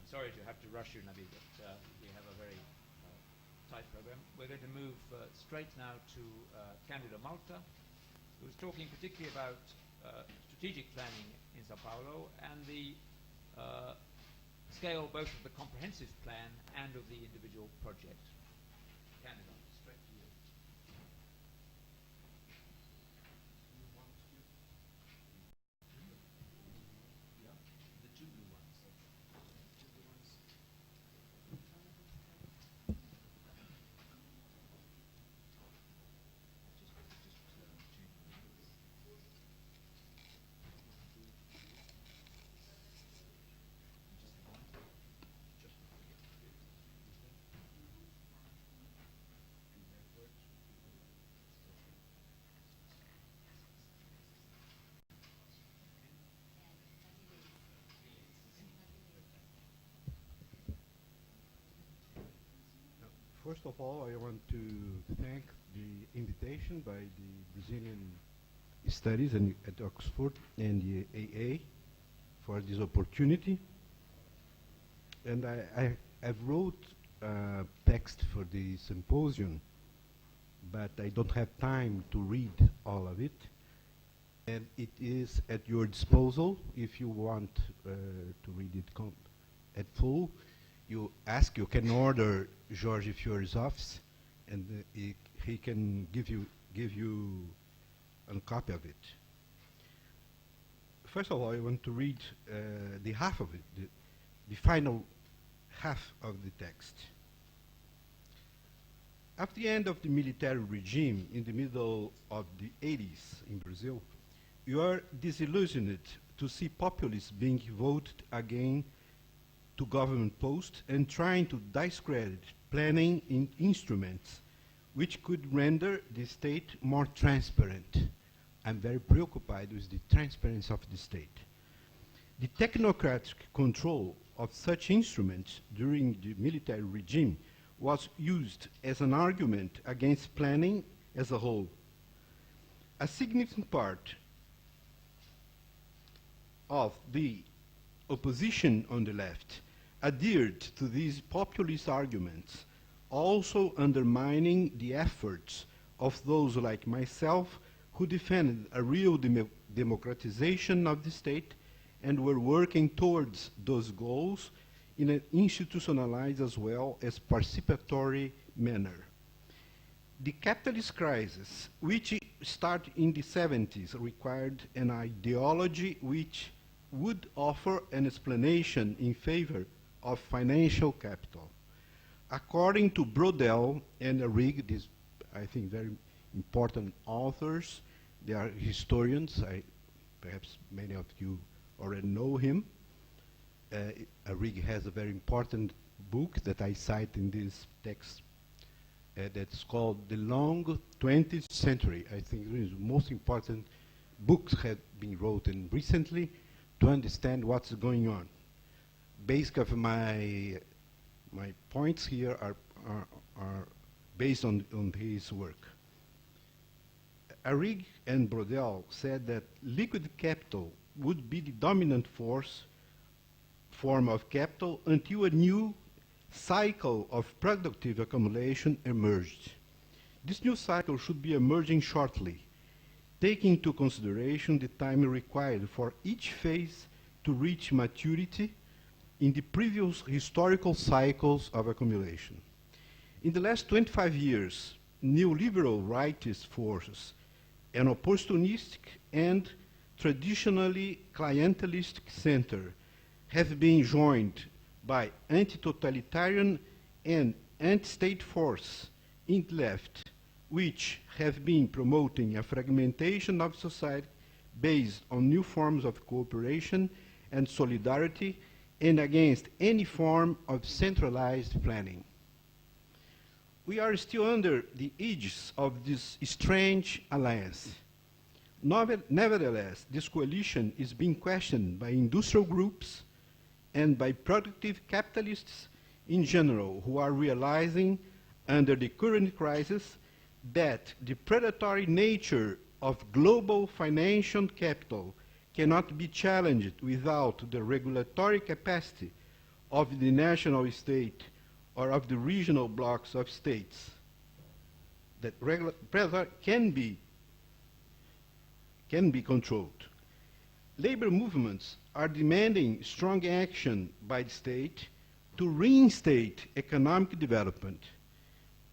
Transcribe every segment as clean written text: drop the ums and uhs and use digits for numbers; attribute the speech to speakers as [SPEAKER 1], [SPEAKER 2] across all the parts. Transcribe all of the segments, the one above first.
[SPEAKER 1] sorry to have to rush you, Nabi, but we have a very tight program. We're going to move straight now to Candido Malta, who's talking particularly about strategic planning in São Paulo and the scale both of the comprehensive plan and of the individual project. Candido, straight to you. The two blue ones.
[SPEAKER 2] First of all, I want to thank the invitation by the Brazilian Studies at Oxford and the AA for this opportunity. And I've wrote text for the symposium, but I don't have time to read all of it. And it is at your disposal if you want to read it at full. You can order Jorge Fiore's office, and he can give you a copy of it. First of all, I want to read the half of it, the final half of the text. After the end of the military regime in the middle of the 80s in Brazil, you are disillusioned to see populists being voted again to government posts and trying to discredit planning instruments which could render the state more transparent. I'm very preoccupied with the transparency of the state. The technocratic control of such instruments during the military regime was used as an argument against planning as a whole. A significant part of the opposition on the left adhered to these populist arguments, also undermining the efforts of those like myself who defended a real democratization of the state and were working towards those goals in an institutionalized as well as participatory manner. The capitalist crisis, which started in the 70s, required an ideology which would offer an explanation in favor of financial capital. According to Brodel and Arrighi, these, I think, very important authors, they are historians. Perhaps many of you already know him. Arrighi has a very important book that I cite in this text that's called The Long 20th Century. I think it is the most important books have been written recently to understand what's going on. Basically, my points here are based on his work. Arrighi and Brodel said that liquid capital would be the dominant form of capital until a new cycle of productive accumulation emerged. This new cycle should be emerging shortly, taking into consideration the time required for each phase to reach maturity in the previous historical cycles of accumulation. In the last 25 years, neoliberal rightist forces, an opportunistic and traditionally clientelistic center, have been joined by anti-totalitarian and anti-state force in the left, which have been promoting a fragmentation of society based on new forms of cooperation and solidarity and against any form of centralized planning. We are still under the aegis of this strange alliance. Nevertheless, this coalition is being questioned by industrial groups and by productive capitalists in general, who are realizing under the current crisis that the predatory nature of global financial capital cannot be challenged without the regulatory capacity of the national state or of the regional blocks of states that can be controlled. Labor movements are demanding strong action by the state to reinstate economic development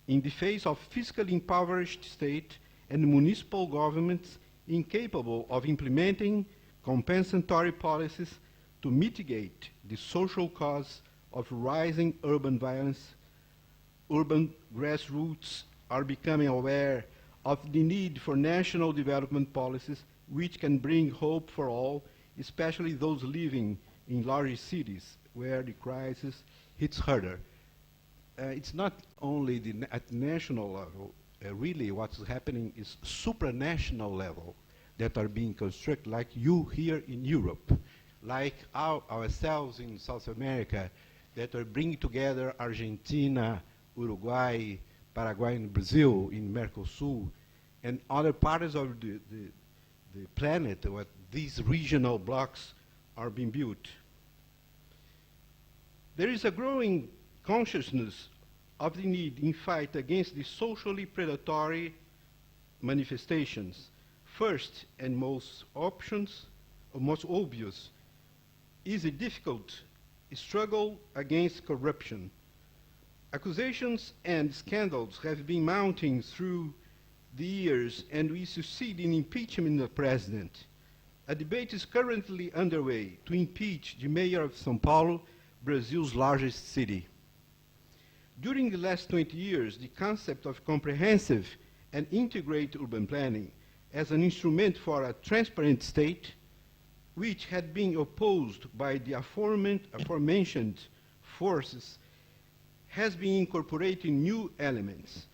[SPEAKER 2] in the face of fiscally impoverished state and municipal governments incapable of implementing compensatory policies to mitigate the social cause of rising urban violence. Urban grassroots are becoming aware of the need for national development policies which can bring hope for all, especially those living in large cities where the crisis hits harder. It's not only at the national level. Really what's happening is supranational level that are being constructed, like you here in Europe, like ourselves in South America, that are bringing together Argentina, Uruguay, Paraguay, and Brazil in Mercosur, and other parts of the planet where these regional blocks are being built. There is a growing consciousness of the need in fight against the socially predatory manifestations. First and most obvious is a difficult struggle against corruption. Accusations and scandals have been mounting through the years, and we succeed in impeachment of the president. A debate is currently underway to impeach the mayor of São Paulo, Brazil's largest city. During the last 20 years, the concept of comprehensive and integrated urban planning as an instrument for a transparent state, which had been opposed by the aforementioned forces, has been incorporating new elements.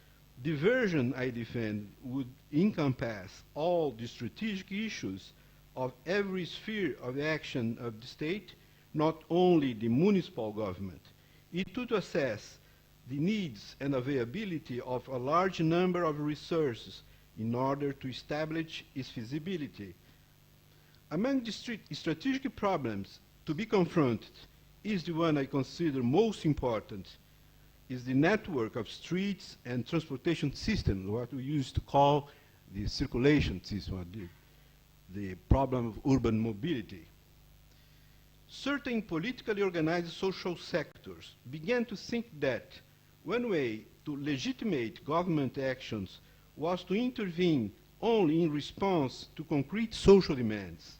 [SPEAKER 2] The version I defend would encompass all the strategic issues of every sphere of action of the state, not only the municipal government. It would assess the needs and availability of a large number of resources in order to establish its feasibility. Among the strategic problems to be confronted is the one I consider most important, is the network of streets and transportation systems, what we used to call the circulation system, the problem of urban mobility. Certain politically organized social sectors began to think that one way to legitimate government actions was to intervene only in response to concrete social demands.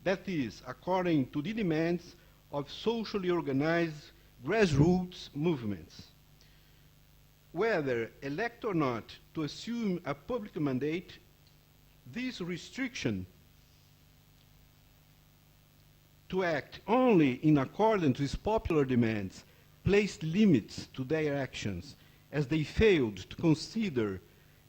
[SPEAKER 2] That is, according to the demands of socially organized grassroots movements. Whether elect or not to assume a public mandate, this restriction to act only in accordance with popular demands placed limits to their actions, as they failed to consider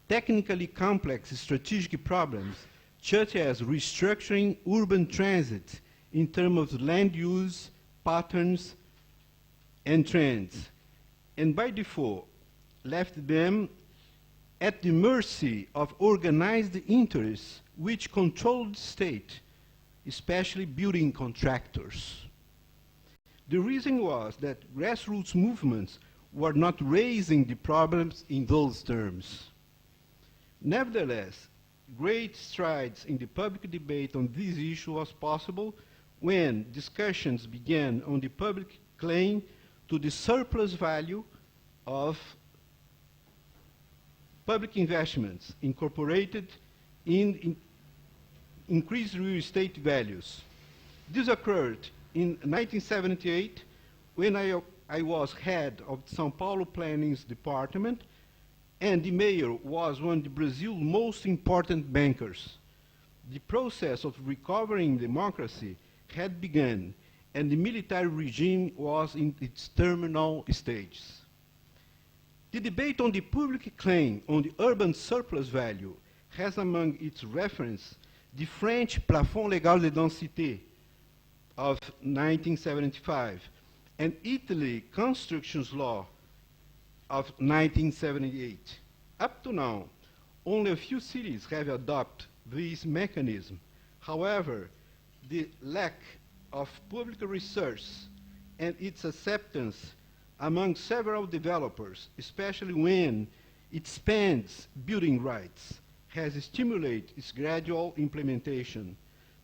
[SPEAKER 2] technically complex strategic problems such as restructuring urban transit in terms of land use, patterns, and trends, and by default left them at the mercy of organized interests which controlled the state, especially building contractors. The reason was that grassroots movements were not raising the problems in those terms. Nevertheless, great strides in the public debate on this issue was possible when discussions began on the public claim to the surplus value of public investments incorporated in increased real estate values. This occurred in 1978 when I was head of the São Paulo Planning's department, and the mayor was one of Brazil's most important bankers. The process of recovering democracy had begun, and the military regime was in its terminal stages. The debate on the public claim on the urban surplus value has among its reference the French Plafond Légal de Densité of 1975 and Italy Constructions Law of 1978. Up to now, only a few cities have adopted this mechanism. However, the lack of public research and its acceptance among several developers, especially when it spends building rights, has stimulated its gradual implementation.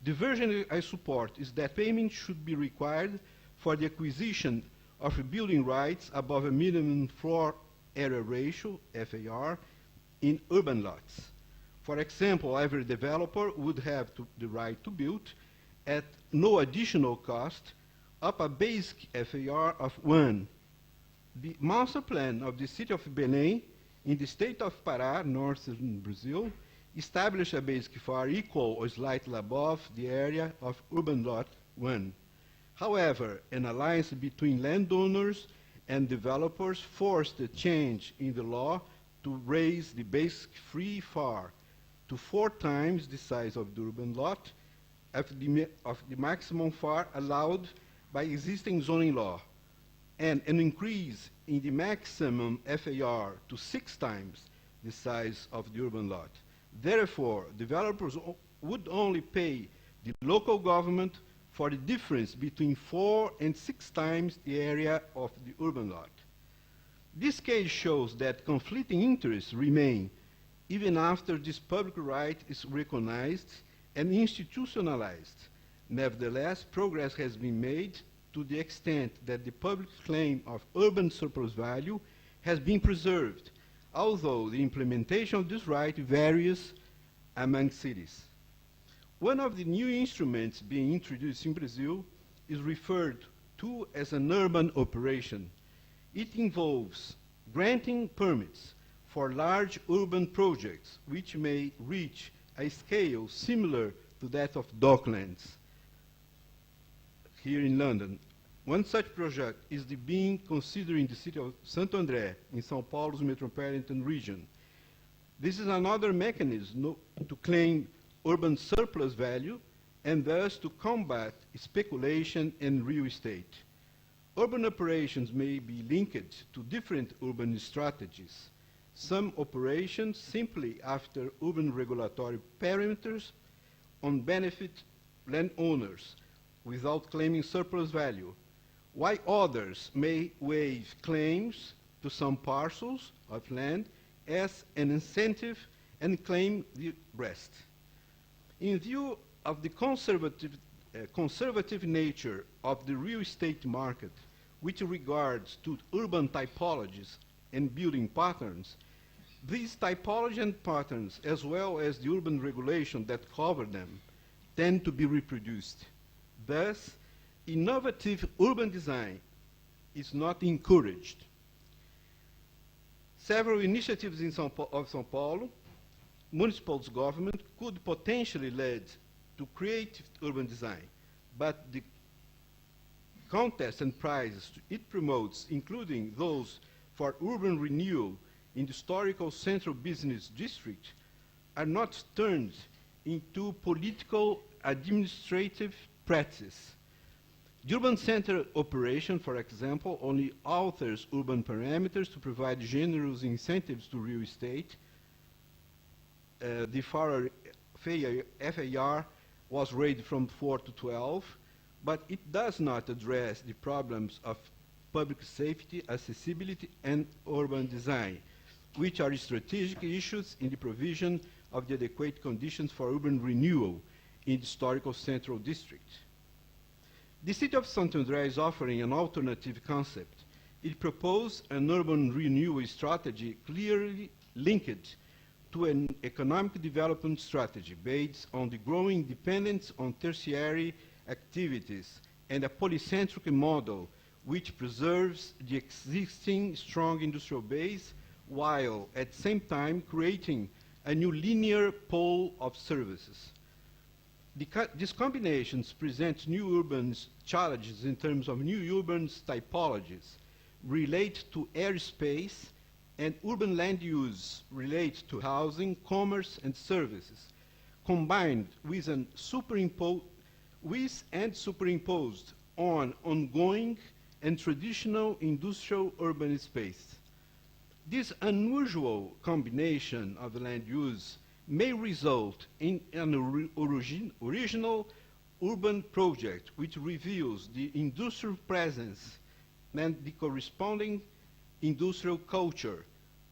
[SPEAKER 2] The version I support is that payment should be required for the acquisition of building rights above a minimum floor area ratio, FAR, in urban lots. For example, every developer would have the right to build, at no additional cost, up a basic FAR of 1. The master plan of the city of Belém, in the state of Pará, northern Brazil, established a basic FAR equal or slightly above the area of urban lot 1. However, an alliance between landowners and developers forced a change in the law to raise the basic free FAR to 4 times the size of the urban lot of the maximum FAR allowed by existing zoning law, and an increase in the maximum FAR to 6 times the size of the urban lot. Therefore, developers would only pay the local government for the difference between 4 and 6 times the area of the urban lot. This case shows that conflicting interests remain even after this public right is recognized and institutionalized. Nevertheless, progress has been made to the extent that the public claim of urban surplus value has been preserved, although the implementation of this right varies among cities. One of the new instruments being introduced in Brazil is referred to as an urban operation. It involves granting permits for large urban projects which may reach a scale similar to that of Docklands here in London. One such project is being considered in the city of Santo André, in São Paulo's metropolitan region. This is another mechanism to claim urban surplus value and thus to combat speculation in real estate. Urban operations may be linked to different urban strategies. Some operations simply after urban regulatory parameters on benefit landowners without claiming surplus value, while others may waive claims to some parcels of land as an incentive and claim the rest. In view of the conservative nature of the real estate market, which regards to urban typologies and building patterns, these typology and patterns, as well as the urban regulation that cover them, tend to be reproduced. Thus, innovative urban design is not encouraged. Several initiatives of São Paulo municipal government could potentially lead to creative urban design, but the contests and prizes it promotes, including those for urban renewal in the historical central business district, are not turned into political administrative practice. The urban center operation, for example, only alters urban parameters to provide generous incentives to real estate. The FAR was raised from 4 to 12, but it does not address the problems of public safety, accessibility, and urban design, which are strategic issues in the provision of the adequate conditions for urban renewal in the historical central district. The city of Santo André is offering an alternative concept. It proposed an urban renewal strategy clearly linked to an economic development strategy based on the growing dependence on tertiary activities and a polycentric model which preserves the existing strong industrial base while at the same time creating a new linear pole of services. These combinations present new urban challenges in terms of new urban typologies, relate to airspace, and urban land use relate to housing, commerce, and services, combined with and superimposed on ongoing and traditional industrial urban space. This unusual combination of land use may result in an original urban project, which reveals the industrial presence and the corresponding industrial culture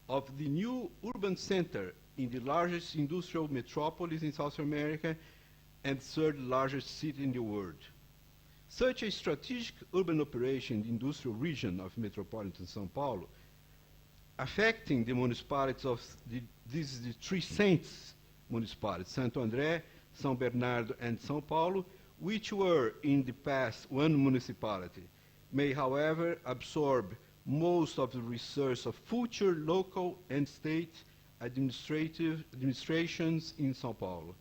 [SPEAKER 2] of the new urban center in the largest industrial metropolis in South America and third largest city in the world. Such a strategic urban operation in the industrial region of metropolitan São Paulo, affecting the municipalities of these the three saints municipalities, Santo André, São Bernardo, and São Paulo, which were in the past one municipality, may, however, absorb most of the resources of future local and state administrations in São Paulo.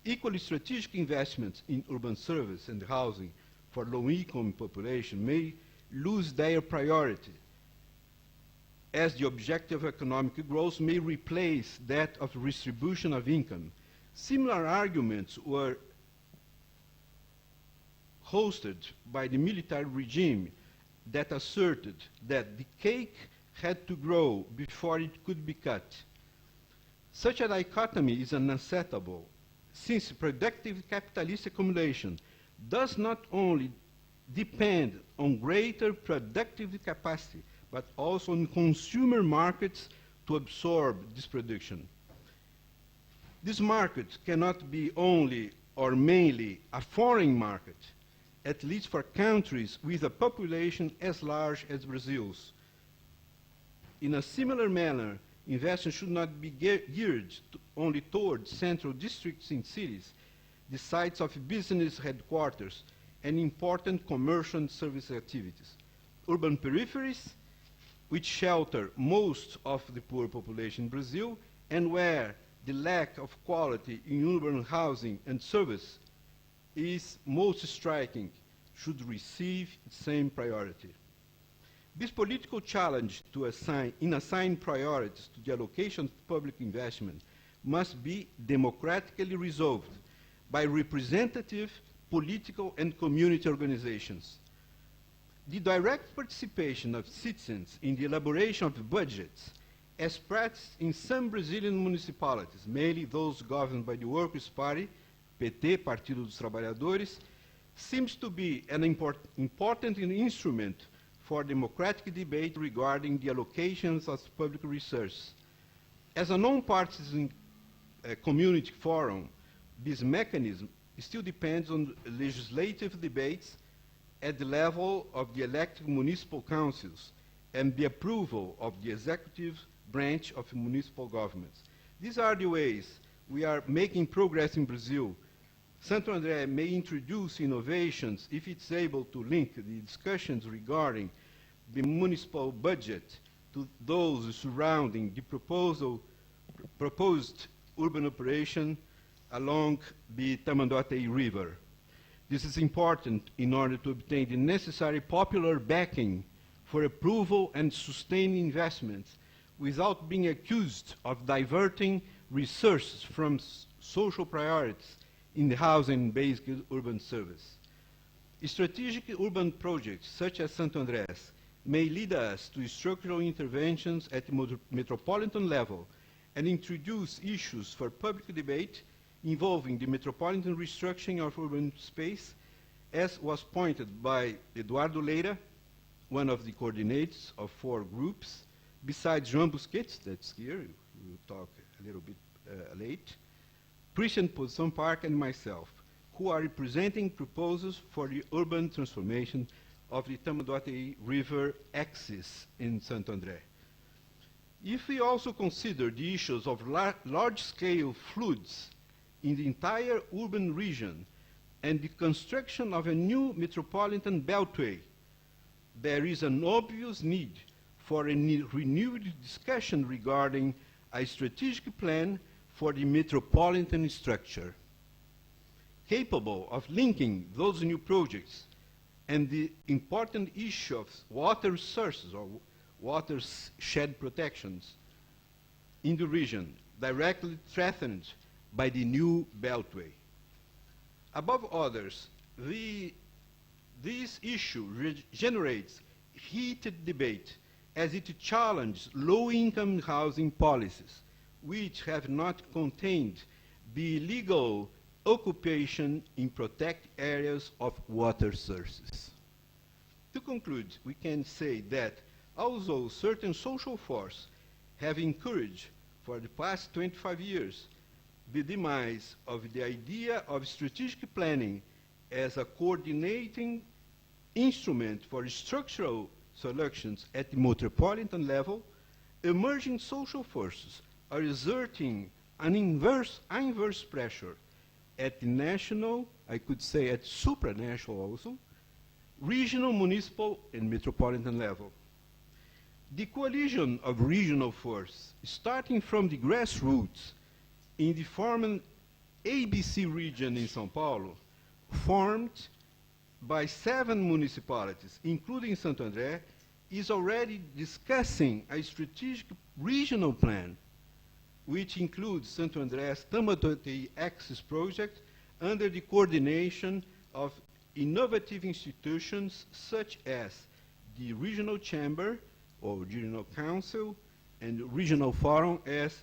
[SPEAKER 2] Equally strategic investments in urban service and housing for low-income population may lose their priority, as the objective of economic growth may replace that of redistribution of income. Similar arguments were hosted by the military regime that asserted that the cake had to grow before it could be cut. Such a dichotomy is unacceptable, since productive capitalist accumulation does not only depend on greater productive capacity, but also on consumer markets to absorb this production. This market cannot be only or mainly a foreign market, at least for countries with a population as large as Brazil's. In a similar manner, investment should not be geared only towards central districts in cities, the sites of business headquarters, and important commercial and service activities. Urban peripheries, which shelter most of the poor population in Brazil, and where the lack of quality in urban housing and service is most striking, should receive the same priority. This political challenge to assign priorities to the allocation of public investment must be democratically resolved by representative political and community organizations. The direct participation of citizens in the elaboration of budgets, as practiced in some Brazilian municipalities, mainly those governed by the Workers' Party, PT, Partido dos Trabalhadores, seems to be an important instrument for democratic debate regarding the allocations of public resources. As a non-partisan community forum, this mechanism still depends on legislative debates at the level of the elected municipal councils and the approval of the executive branch of municipal governments. These are the ways we are making progress in Brazil. Santo André may introduce innovations if it's able to link the discussions regarding the municipal budget to those surrounding the proposed urban operation along the Tamanduateí River. This is important in order to obtain the necessary popular backing for approval and sustain investments without being accused of diverting resources from social priorities in the housing and basic urban service. Strategic urban projects such as Santo Andrés may lead us to structural interventions at the metropolitan level and introduce issues for public debate involving the metropolitan restructuring of urban space, as was pointed by Eduardo Leira, one of the coordinators of 4 groups, besides Joan Busquets, that's here, we will talk a little bit late, Christian Poussin Park, and myself, who are representing proposals for the urban transformation of the Tamanduateí River axis in Santo André. If we also consider the issues of large-scale floods in the entire urban region and the construction of a new metropolitan beltway, there is an obvious need for a renewed discussion regarding a strategic plan for the metropolitan structure, capable of linking those new projects and the important issue of water sources or watershed protections in the region directly threatened by the new beltway. Above others, this issue generates heated debate as it challenges low-income housing policies, which have not contained the legal occupation in protected areas of water sources. To conclude, we can say that although certain social forces have encouraged for the past 25 years the demise of the idea of strategic planning as a coordinating instrument for structural solutions at the metropolitan level, emerging social forces are exerting an inverse pressure at the national, I could say at supranational also, regional, municipal, and metropolitan level. The coalition of regional forces, starting from the grassroots in the former ABC region in São Paulo, formed by 7 municipalities, including Santo André, is already discussing a strategic regional plan, which includes Santo André's Tamanduateí Axis project under the coordination of innovative institutions such as the Regional Chamber or Regional Council and Regional Forum, as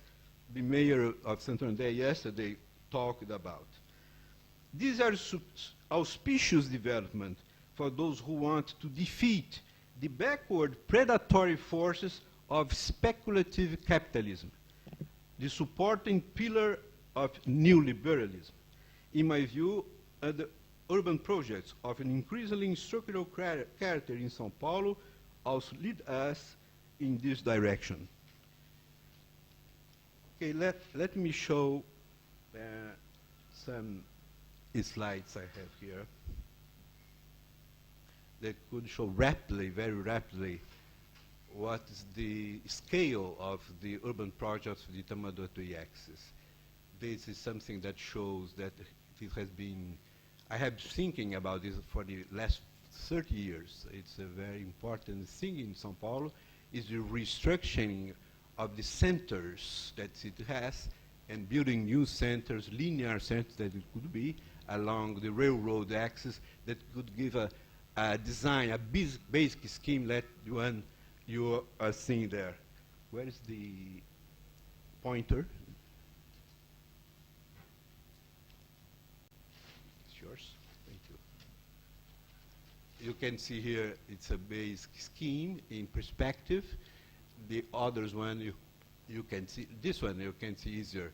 [SPEAKER 2] the mayor of Santo André yesterday talked about. These are auspicious developments for those who want to defeat the backward predatory forces of speculative capitalism, the supporting pillar of neoliberalism. In my view, the urban projects of an increasingly structural character in São Paulo also lead us in this direction. Okay, let me show some slides I have here that could show rapidly, very rapidly, what is the scale of the urban projects of the Tamanduateí axis. This is something that shows that it has been, I have been thinking about this for the last 30 years. It's a very important thing in São Paulo, is the restructuring of the centers that it has and building new centers, linear centers that it could be, along the railroad axis that could give a design, a basic scheme like the one you are seeing there. Where is the pointer? It's yours. Thank you. You can see here it's a basic scheme in perspective. The others one you can see, this one you can see easier.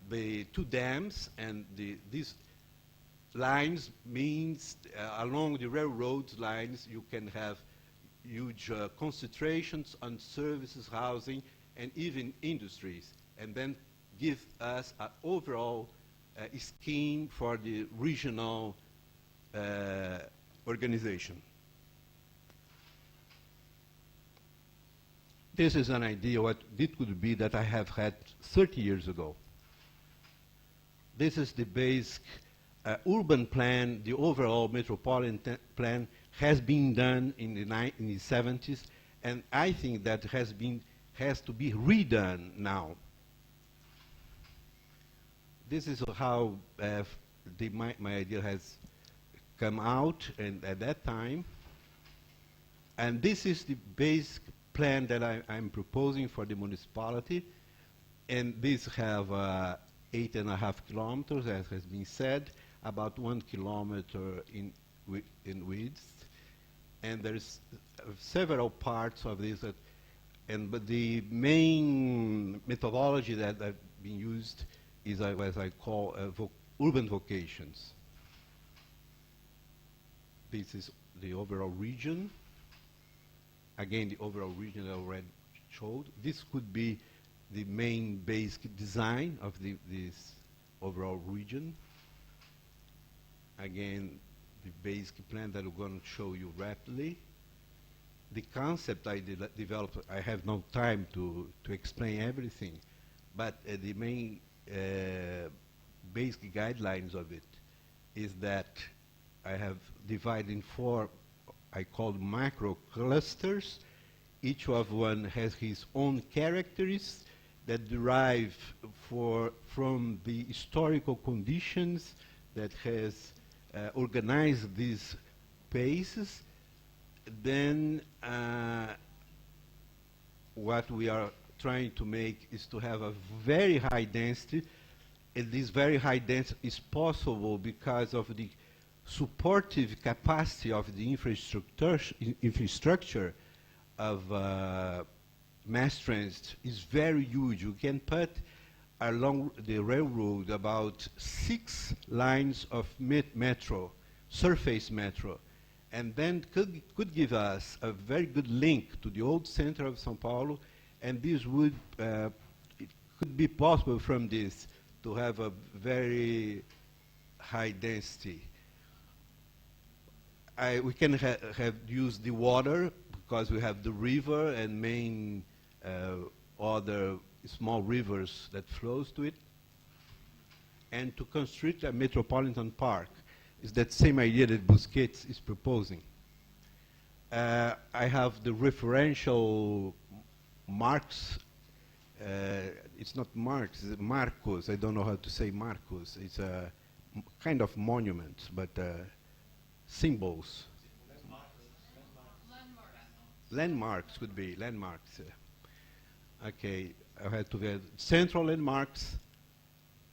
[SPEAKER 2] The 2 dams and these lines means along the railroad lines you can have huge concentrations on services, housing, and even industries, and then give us an overall scheme for the regional organization. This is an idea what it could be that I have had 30 years ago. This is the basic urban plan, the overall metropolitan plan has been done in the 70s, and I think that has to be redone now. This is how my idea has come out and at that time, and this is the basic plan that I'm proposing for the municipality, and these have 8.5 kilometers, as has been said, about 1 kilometer in width, and there's several parts of this, but the main methodology that have been used is what I call urban vocations. This is the overall region. Again, the overall region I already showed. This could be the main basic design of this overall region. Again, the basic plan that I'm going to show you rapidly. The concept I developed, I have no time to explain everything, but the main basic guidelines of it is that I have divided in 4, I call macro clusters. Each of one has his own characteristics that derive from the historical conditions that has organized these spaces. Then what we are trying to make is to have a very high density this very high density is possible because of the supportive capacity of the infrastructure of mass transit is very huge. You can put along the railroad about 6 lines of metro, surface metro, and then could give us a very good link to the old center of São Paulo, and this would, it could be possible from this to have a very high density. We can have used the water because we have the river and main other small rivers that flows to it, and to construct a metropolitan park is that same idea that Busquets is proposing. I have the referential marks. It's not Marx, it's Marcos. I don't know how to say Marcos. It's a kind of monument, but symbols. Landmarks could be landmarks. Okay, I had to get central landmarks,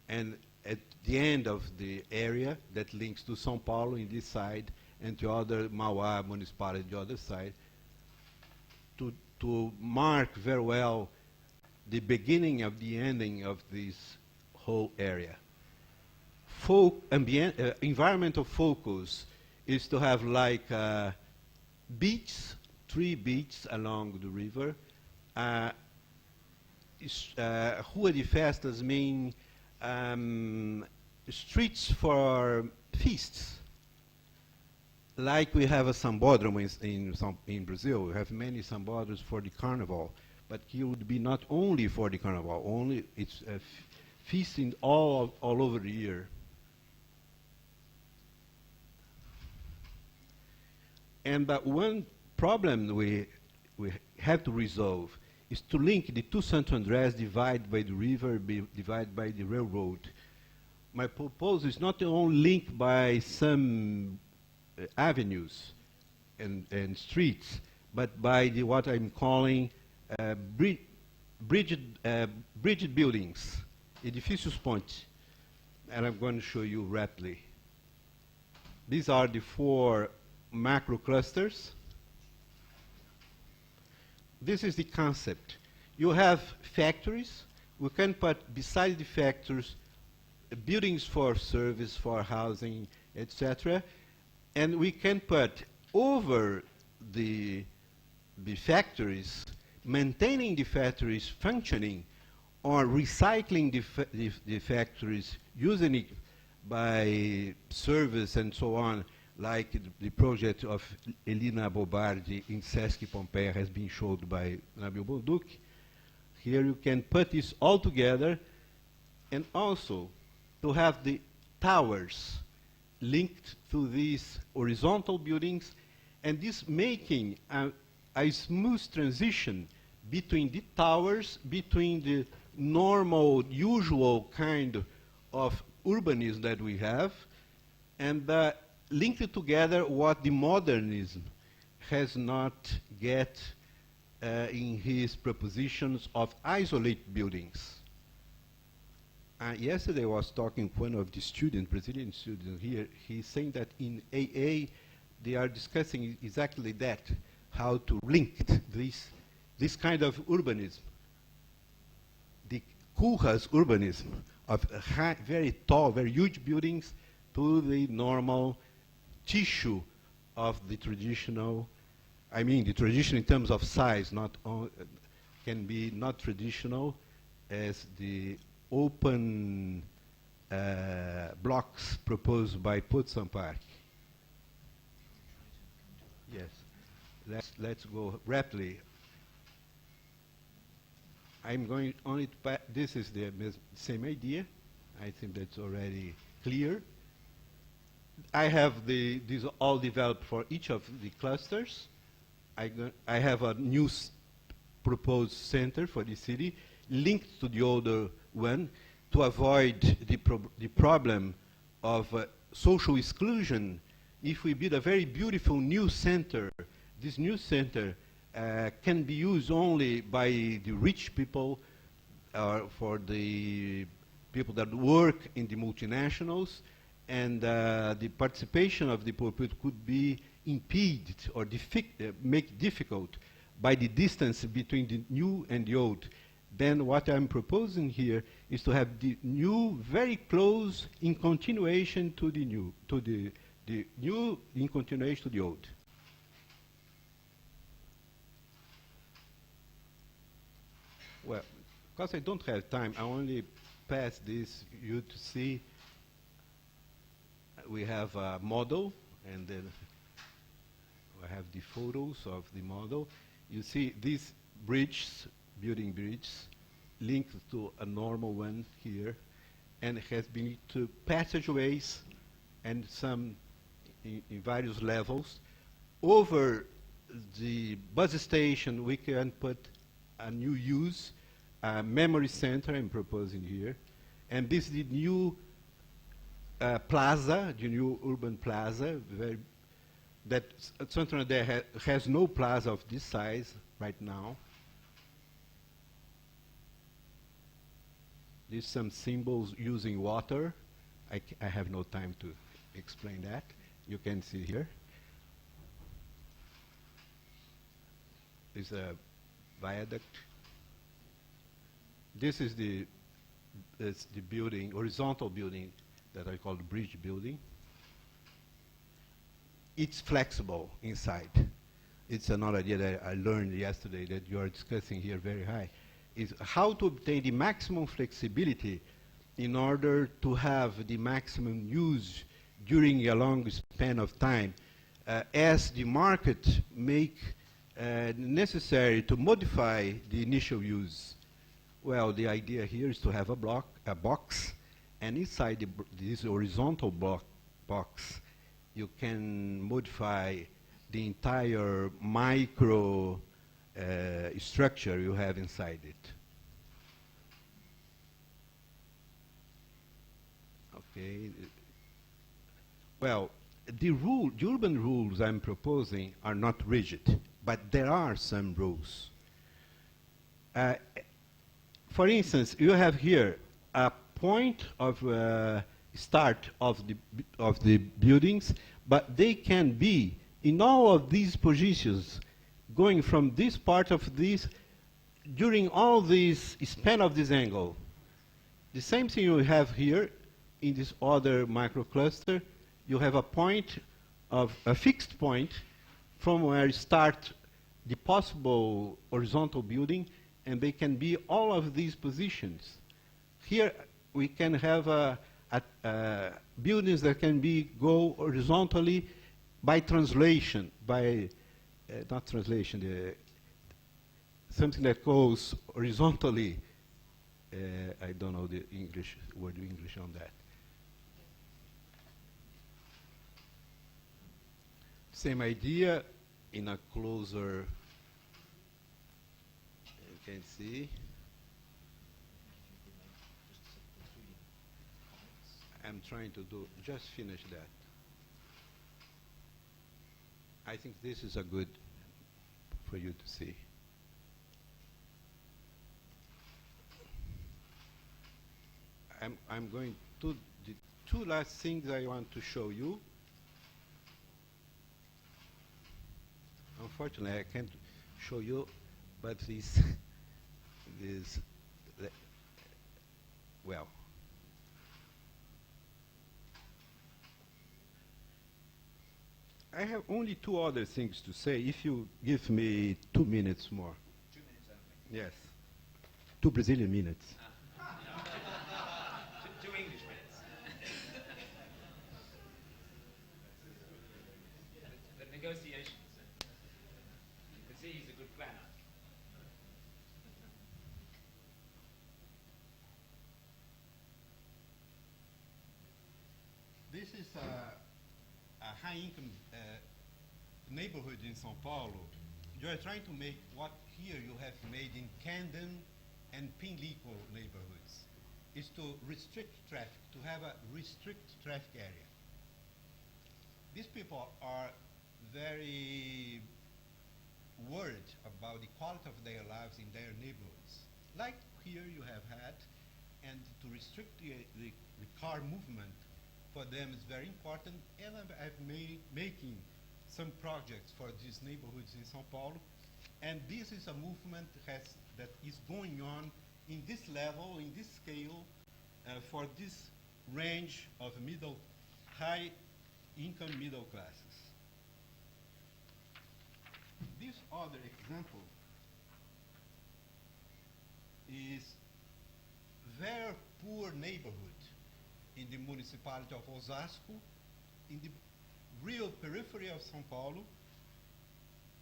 [SPEAKER 2] and at the end of the area that links to São Paulo in this side, and to other Mauá municipality on the other side, to mark very well the beginning of the ending of this whole area. Environmental focus is to have like beaches, 3 beaches along the river. Rua de Festas mean streets for feasts. Like we have a sambódromo in Brazil, we have many sambódromos for the carnival, but here would be not only for the carnival, only it's feasting all over the year. And one problem we have to resolve is to link the two Santo Andrés divided by the river, divided by the railroad. My proposal is not only linked by some avenues and streets, but by what I'm calling bridged buildings, edifícios ponte, and I'm going to show you rapidly. These are the 4 macro clusters. This is the concept. You have factories. We can put beside the factories buildings for service, for housing, etc. And we can put over the factories, maintaining the factories functioning, or recycling the factories, using it by service and so on, like the project of Elina Bobardi in Sesc Pompeia has been showed by Nabil Bonduc. Here you can put this all together, and also to have the towers linked to these horizontal buildings, and this making a smooth transition between the towers, between the normal, usual kind of urbanism that we have, and linked together what the modernism has not get in his propositions of isolate buildings. Yesterday I was talking with one of the students, Brazilian students here. He's saying that in AA they are discussing exactly that, how to link this kind of urbanism, the Curras urbanism of very tall, very huge buildings, to the normal tissue of the traditional. I mean, the tradition in terms of size, can be not traditional as the open blocks proposed by Potsdam Park. Yes, let's go rapidly. I'm going only to this is the same idea. I think that's already clear. I have these all developed for each of the clusters. I have a new proposed center for the city linked to the older one to avoid the problem of social exclusion. If we build a very beautiful new center, this new center can be used only by the rich people, or for the people that work in the multinationals, and the participation of the poor people could be impeded or make difficult by the distance between the new and the old. Then what I'm proposing here is to have the new very close in continuation to the new, to the new in continuation to the old. Well, because I don't have time, I only pass this you to see. We have a model, and then I have the photos of the model. You see these bridges, building bridges, linked to a normal one here, and it has been to passageways and some in various levels. Over the bus station, we can put a new use, a memory center I'm proposing here, and this is the new plaza, the new urban plaza, that Santander has no plaza of this size right now. These some symbols using water. I have no time to explain that. You can see here. There's a viaduct. This is the building, horizontal building that I call the bridge building. It's flexible inside. It's another idea that I learned yesterday that you are discussing here very high, is how to obtain the maximum flexibility in order to have the maximum use during a long span of time, as the market make necessary to modify the initial use. Well, the idea here is to have a box, and inside this horizontal box, you can modify the entire micro structure you have inside it. Okay. Well, the urban rules I'm proposing are not rigid, but there are some rules. For instance, you have here a point of start of the buildings, but they can be in all of these positions, going from this part of this during all this span of this angle. The same thing you have here in this other microcluster. You have a point of a fixed point from where you start the possible horizontal building, and they can be all of these positions. Here we can have buildings that can go horizontally by translation, by not translation, something that goes horizontally. I don't know the word English on that. Same idea in a closer, you can see. I'm trying to just finish that. I think this is a good for you to see. I'm going to the two last things I want to show you. Unfortunately, I can't show you, but well. I have only two other things to say. If you give me 2 minutes more.
[SPEAKER 1] 2 minutes only?
[SPEAKER 2] Yes. 2 Brazilian minutes.
[SPEAKER 1] Two English minutes. the negotiations. You can see he's a good planner.
[SPEAKER 2] This is a high-income neighborhood in São Paulo. You are trying to make what here you have made in Camden and Pimlico neighborhoods, is to restrict traffic, to have a restrict traffic area. These people are very worried about the quality of their lives in their neighborhoods, like here you have had, and to restrict the car movement for them is very important. And I'm making some projects for these neighborhoods in São Paulo. And this is a movement that is going on in this level, in this scale, for this range of high income middle classes. This other example is very poor neighborhood in the municipality of Osasco, in the real periphery of São Paulo,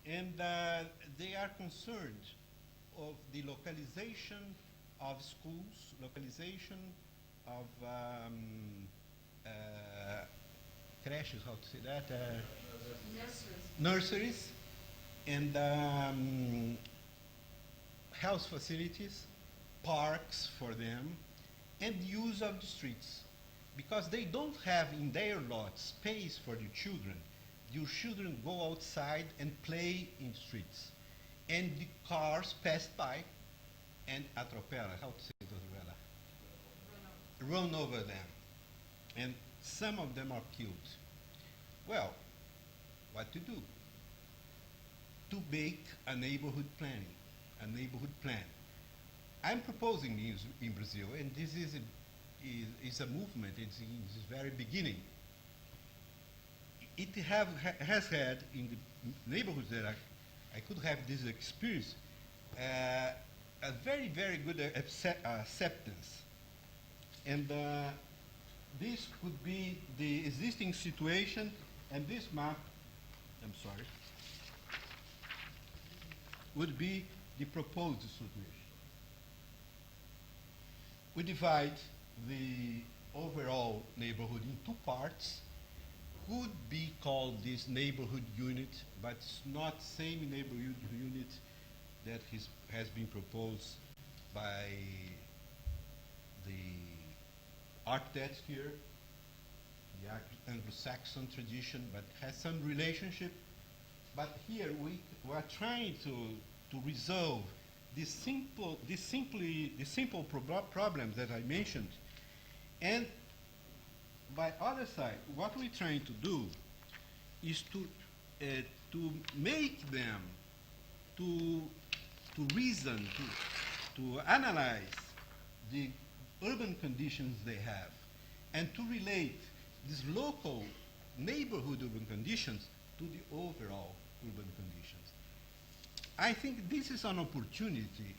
[SPEAKER 2] and they are concerned of the localization of schools, localization of creches, how to say that? Nurseries, and health facilities, parks for them, and use of the streets. Because they don't have in their lot space for the children. Your children go outside and play in streets. And the cars pass by and atropella, how to say atropella? Run over them. And some of them are killed. Well, what to do? To make a neighborhood plan. I'm proposing in Brazil, and this is a movement, it's in its very beginning. It has had, in the neighborhoods that I could have this experience, a very, very good acceptance. And this could be the existing situation, and this map, would be the proposed situation. We divide the overall neighborhood in two parts. Could be called this neighborhood unit, but it's not same neighborhood unit that has been proposed by the architects here, the Anglo-Saxon tradition, but has some relationship. But here we are trying to resolve the simple problems that I mentioned. And by other side, what we're trying to do is to make them to reason, to analyze the urban conditions they have, and to relate these local neighborhood urban conditions to the overall urban conditions. I think this is an opportunity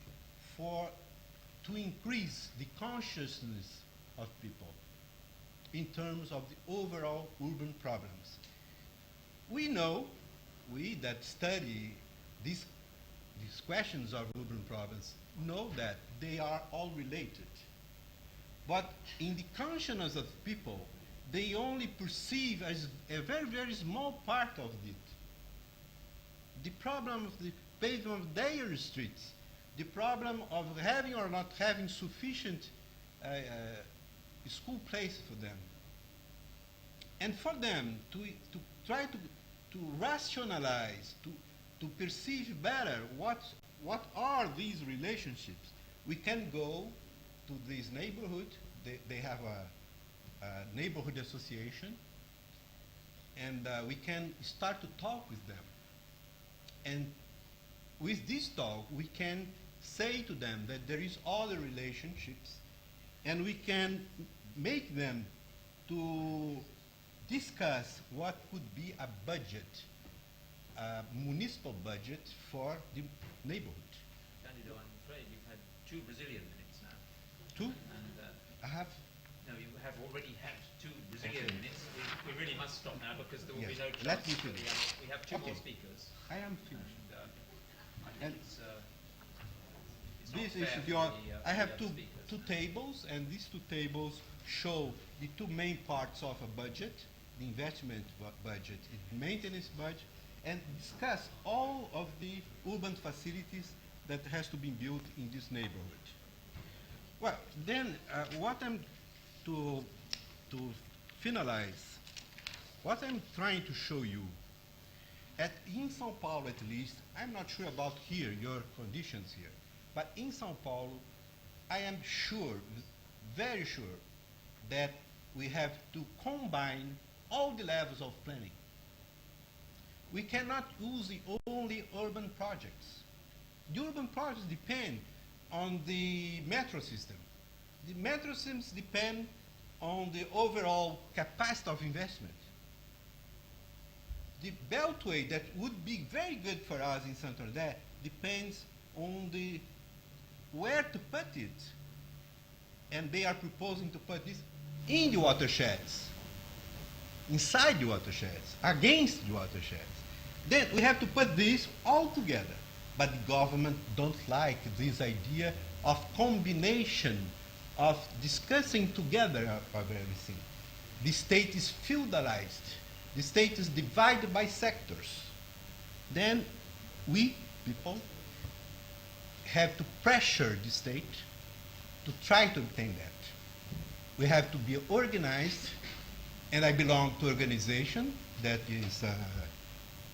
[SPEAKER 2] to increase the consciousness of people in terms of the overall urban problems. We know, we that study these questions of urban problems, know that they are all related. But in the consciousness of people, they only perceive as a very, very small part of it. The problem of the pavement of their streets, the problem of having or not having sufficient school place for them. And for them to try to rationalize, to perceive better what are these relationships, we can go to this neighborhood. They have a neighborhood association, and we can start to talk with them. And with this talk, we can say to them that there is other relationships, and we can make them to discuss what could be a budget, a municipal budget for the neighborhood.
[SPEAKER 1] Candido, I'm afraid you've had 2 Brazilian minutes now.
[SPEAKER 2] 2?
[SPEAKER 1] And
[SPEAKER 2] I have.
[SPEAKER 1] No, you have already had 2 Brazilian minutes. We really must stop now because there will be no chance.
[SPEAKER 2] Let me finish.
[SPEAKER 1] We have 2 more speakers.
[SPEAKER 2] I am finished.
[SPEAKER 1] And, it's not
[SPEAKER 2] This is
[SPEAKER 1] fair
[SPEAKER 2] I have two
[SPEAKER 1] speakers.
[SPEAKER 2] tables, and these 2 tables show the 2 main parts of a budget, the investment budget, the maintenance budget, and discuss all of the urban facilities that has to be built in this neighborhood. Well, then what I'm to finalize, what I'm trying to show you, in São Paulo at least, I'm not sure about here, your conditions here, but in São Paulo, I am sure very sure that we have to combine all the levels of planning. We cannot use the only urban projects. The urban projects depend on the metro system. The metro systems depend on the overall capacity of investment. The beltway that would be very good for us in Santander depends on the where to put it. And they are proposing to put this in the watersheds, inside the watersheds, against the watersheds. Then we have to put this all together. But the government don't like this idea of combination, of discussing together of everything. The state is feudalized. The state is divided by sectors. Then we, people, have to pressure the state to try to obtain that. We have to be organized, and I belong to an organization that is an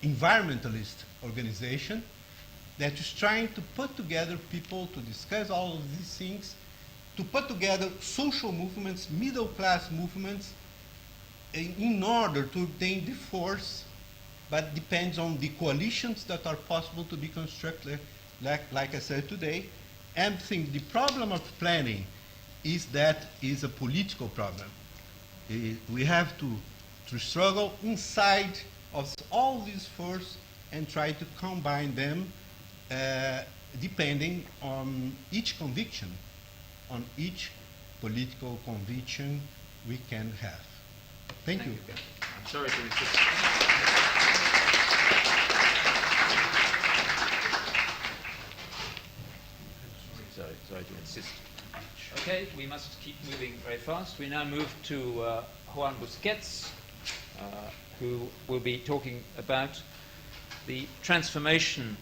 [SPEAKER 2] environmentalist organization that is trying to put together people to discuss all of these things, to put together social movements, middle class movements, in order to obtain the force, but depends on the coalitions that are possible to be constructed, like I said today. And I think the problem of planning is that is a political problem. We have to struggle inside of all these forces and try to combine them depending on each conviction, on each political conviction we can have. Thank you.
[SPEAKER 1] I'm sorry to insist. Sorry to insist. Okay, we must keep moving very fast. We now move to Joan Busquets, who will be talking about the transformation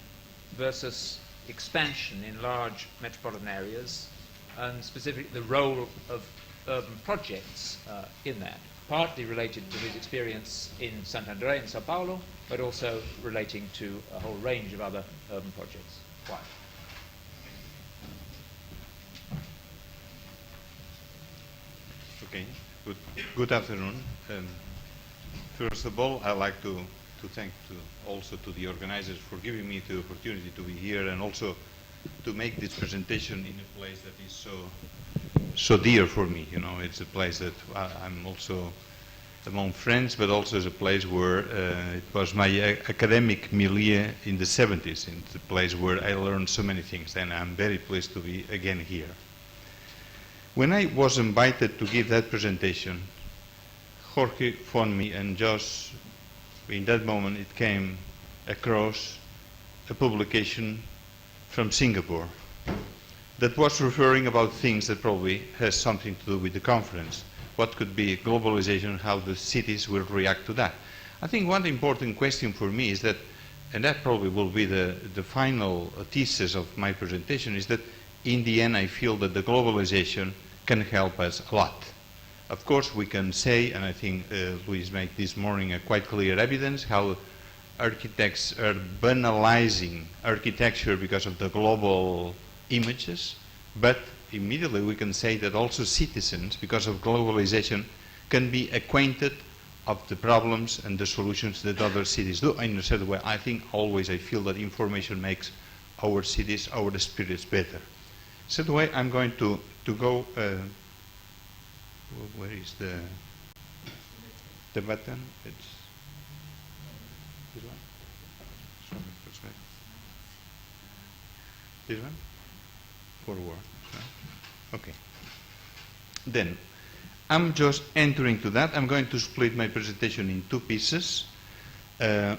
[SPEAKER 1] versus expansion in large metropolitan areas, and specifically the role of urban projects in that, partly related to his experience in Santander and São Paulo, but also relating to a whole range of other urban projects. Why?
[SPEAKER 3] Okay. Good afternoon. First of all, I'd like to thank also to the organizers for giving me the opportunity to be here, and also to make this presentation in a place that is so dear for me. You know, it's a place that I'm also among friends, but also is a place where it was my academic milieu in the 70s. It's a place where I learned so many things, and I'm very pleased to be again here. When I was invited to give that presentation, Jorge phoned me, and just in that moment it came across a publication from Singapore that was referring about things that probably has something to do with the conference. What could be globalization, how the cities will react to that. I think one important question for me is that, and that probably will be the final thesis of my presentation, is that in the end I feel that the globalization can help us a lot. Of course we can say, and I think Luis made this morning a quite clear evidence, how architects are banalizing architecture because of the global images, but immediately we can say that also citizens, because of globalization, can be acquainted of the problems and the solutions that other cities do. In a certain way, I think always I feel that information makes our cities, our spirits better. So the way I'm going to go, where is the button? It's this one? This one? Forward. Okay. Then, I'm just entering to that. I'm going to split my presentation in two pieces.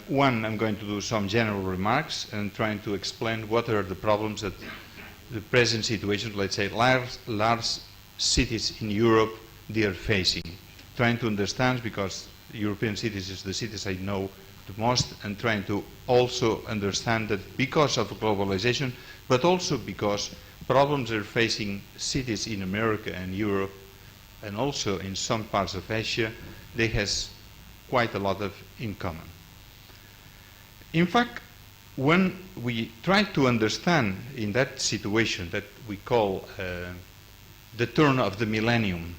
[SPEAKER 3] One, I'm going to do some general remarks and trying to explain what are the problems that the present situation, let's say large cities in Europe, they are facing. Trying to understand, because European cities is the cities I know the most, and trying to also understand that because of globalization, but also because problems are facing cities in America and Europe, and also in some parts of Asia, they have quite a lot of in common. In fact, when we try to understand in that situation that we call the turn of the millennium.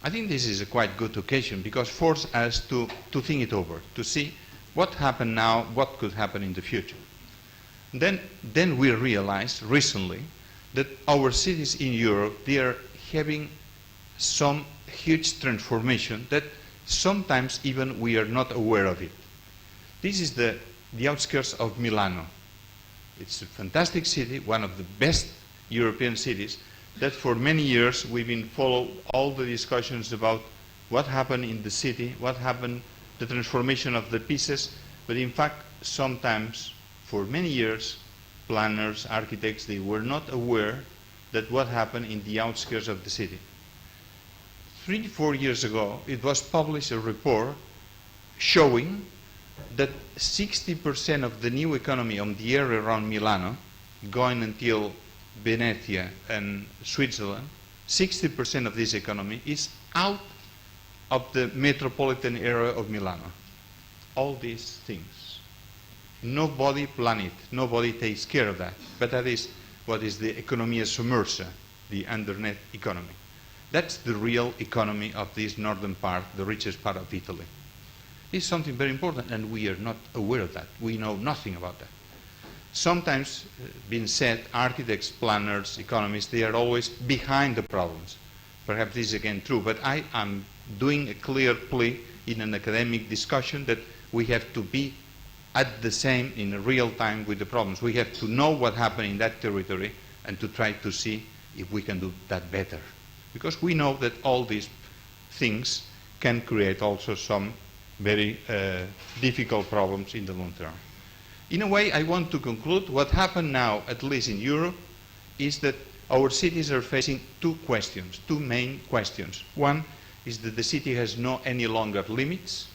[SPEAKER 3] I think this is a quite good occasion because force us to think it over, to see what happened now, what could happen in the future. Then we realized recently that our cities in Europe, they are having some huge transformation that sometimes even we are not aware of it. This is the outskirts of Milano. It's a fantastic city, one of the best European cities, that for many years we've been following all the discussions about what happened in the city, what happened, the transformation of the pieces, but in fact sometimes for many years planners, architects, they were not aware that what happened in the outskirts of the city. 3-4 years ago it was published a report showing that 60% of the new economy on the area around Milano, going until Venezia and Switzerland, 60% of this economy is out of the metropolitan area of Milano. All these things. Nobody planned it, nobody takes care of that, but that is what is the economia sommersa, the undernet economy. That's the real economy of this northern part, the richest part of Italy. It's something very important, and we are not aware of that. We know nothing about that. Sometimes, being said, architects, planners, economists, they are always behind the problems. Perhaps this is again true, but I am doing a clear plea in an academic discussion that we have to be at the same, in real time with the problems. We have to know what happened in that territory and to try to see if we can do that better. Because we know that all these things can create also some very difficult problems in the long term. In a way, I want to conclude what happened now, at least in Europe, is that our cities are facing two main questions. One is that the city has no any longer limits.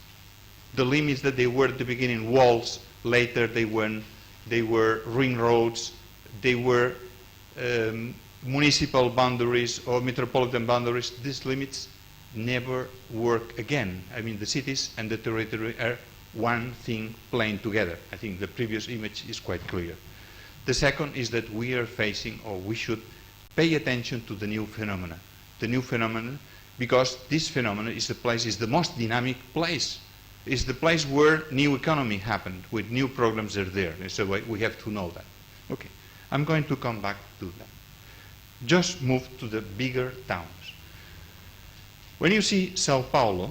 [SPEAKER 3] The limits that they were at the beginning, walls, later they were ring roads, they were municipal boundaries or metropolitan boundaries. These limits never work again. I mean, the cities and the territory are one thing playing together. I think the previous image is quite clear. The second is that we are facing, or we should pay attention to the new phenomena. The new phenomena, because this phenomenon is the most dynamic place. It's the place where new economy happened, with new programs are there. And so we have to know that. Okay, I'm going to come back to that. Just move to the bigger towns. When you see São Paulo,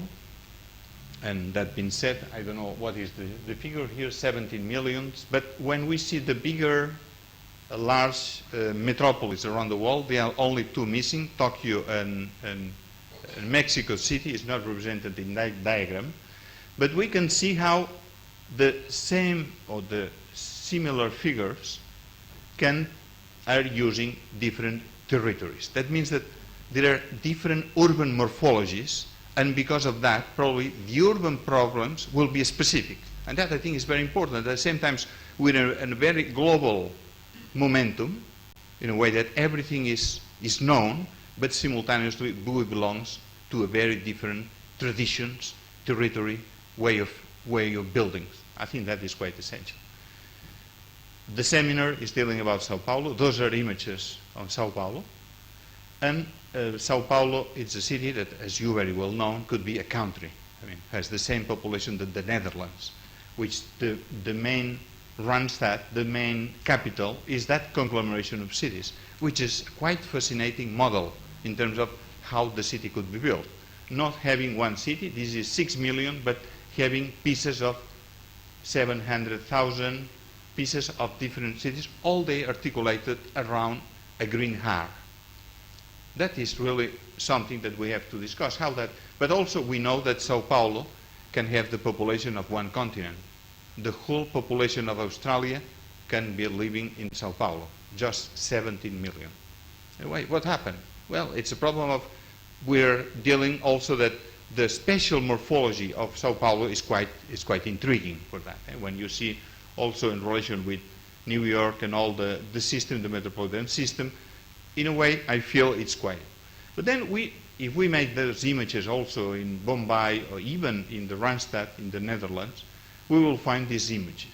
[SPEAKER 3] and that being said, I don't know what is the figure here, 17 million, but when we see the bigger, large metropolis around the world, there are only two missing, Tokyo and Mexico City is not represented in that diagram, but we can see how the same or the similar figures are using different territories. That means that there are different urban morphologies, and because of that, probably the urban problems will be specific. And that, I think, is very important. At the same time, we're in a very global momentum, in a way that everything is known, but simultaneously we belongs to a very different traditions, territory, way of building. I think that is quite essential. The seminar is dealing about São Paulo. Those are images on São Paulo. And São Paulo is a city that, as you very well know, could be a country. I mean, has the same population that the Netherlands, which the main Randstad, the main capital, is that conglomeration of cities, which is quite fascinating model in terms of how the city could be built. Not having one city, this is 6 million, but having pieces of 700,000 pieces of different cities, all they articulated around a green heart. That is really something that we have to discuss, how that, but also we know that Sao Paulo can have the population of one continent. The whole population of Australia can be living in Sao Paulo, just 17 million. Anyway, what happened? Well, it's a problem of, we're dealing also that the spatial morphology of Sao Paulo is quite intriguing for that. And when you see also in relation with New York and all the system, the metropolitan system, in a way, I feel it's quite. But then if we make those images also in Bombay or even in the Randstad in the Netherlands, we will find these images.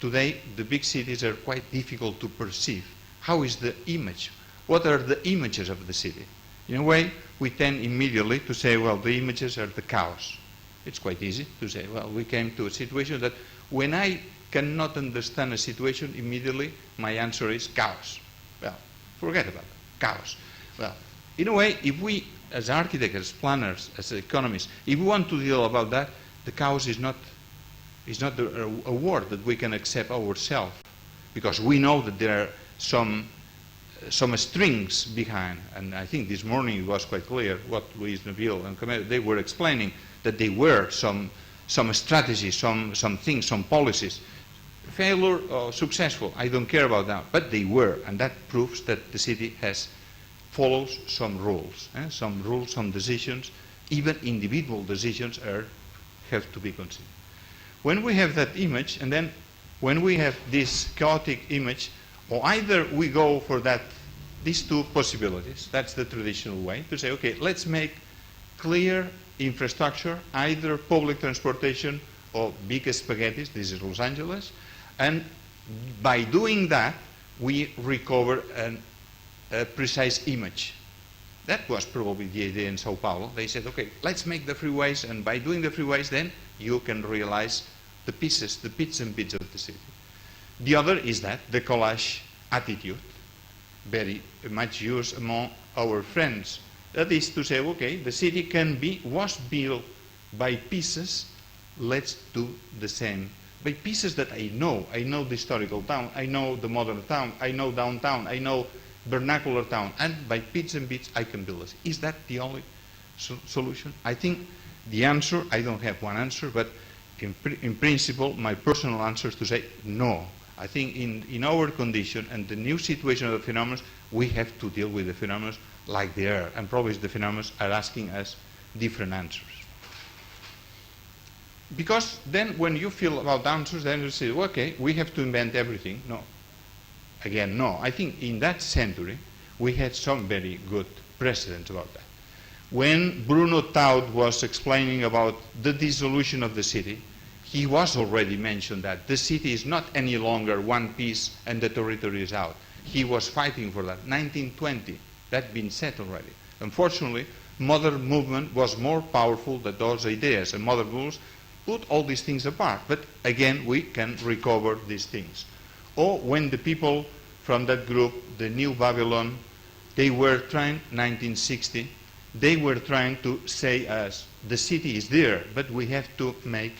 [SPEAKER 3] Today, the big cities are quite difficult to perceive. How is the image? What are the images of the city? In a way, we tend immediately to say, well, the images are the chaos. It's quite easy to say, well, we came to a situation that when I cannot understand a situation, immediately my answer is chaos. Well, forget about it, chaos. Well, in a way, if we, as architects, as planners, as economists, if we want to deal about that, the chaos is not a word that we can accept ourselves, because we know that there are some strings behind, and I think this morning it was quite clear what Luis Neville and Candido, they were explaining that there were some strategies, some things, some policies, failure or successful, I don't care about that, but they were, and that proves that the city follows some rules, some decisions, even individual decisions have to be considered. When we have that image, and then when we have this chaotic image, or either we go for these two possibilities, that's the traditional way, to say, okay, let's make clear infrastructure, either public transportation or big spaghettis, this is Los Angeles, and by doing that, we recover a precise image. That was probably the idea in São Paulo. They said, okay, let's make the freeways, and by doing the freeways, then you can realize the pieces, the bits and bits of the city. The other is the collage attitude, very much used among our friends. That is to say, okay, the city was built by pieces, let's do the same. By pieces that I know the historical town, I know the modern town, I know downtown, I know vernacular town, and by bits and bits I can build this. Is that the only solution? I think the answer, I don't have one answer, but in principle, my personal answer is to say no. I think in our condition and the new situation of the phenomena, we have to deal with the phenomena like they are, and probably the phenomena are asking us different answers. Because then when you feel about answers, then you say, well, okay, we have to invent everything. No. Again, no. I think in that century, we had some very good precedents about that. When Bruno Taut was explaining about the dissolution of the city, he was already mentioned that the city is not any longer one piece and the territory is out. He was fighting for that. 1920, that had been said already. Unfortunately, modern movement was more powerful than those ideas, and modern movements put all these things apart. But again, we can recover these things. Or when the people from that group, the New Babylon, they were trying, 1960, they were trying to say us, the city is there, but we have to make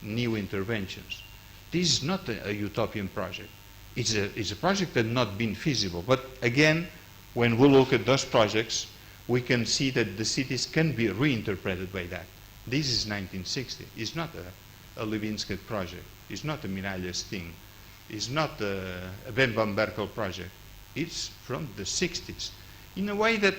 [SPEAKER 3] new interventions. This is not a utopian project. It's a project that has not been feasible. But again, when we look at those projects, we can see that the cities can be reinterpreted by that. This is 1960. It's not a Levinsky project. It's not a Miralles thing. It's not a Ben van Berkel project. It's from the 60s. In a way that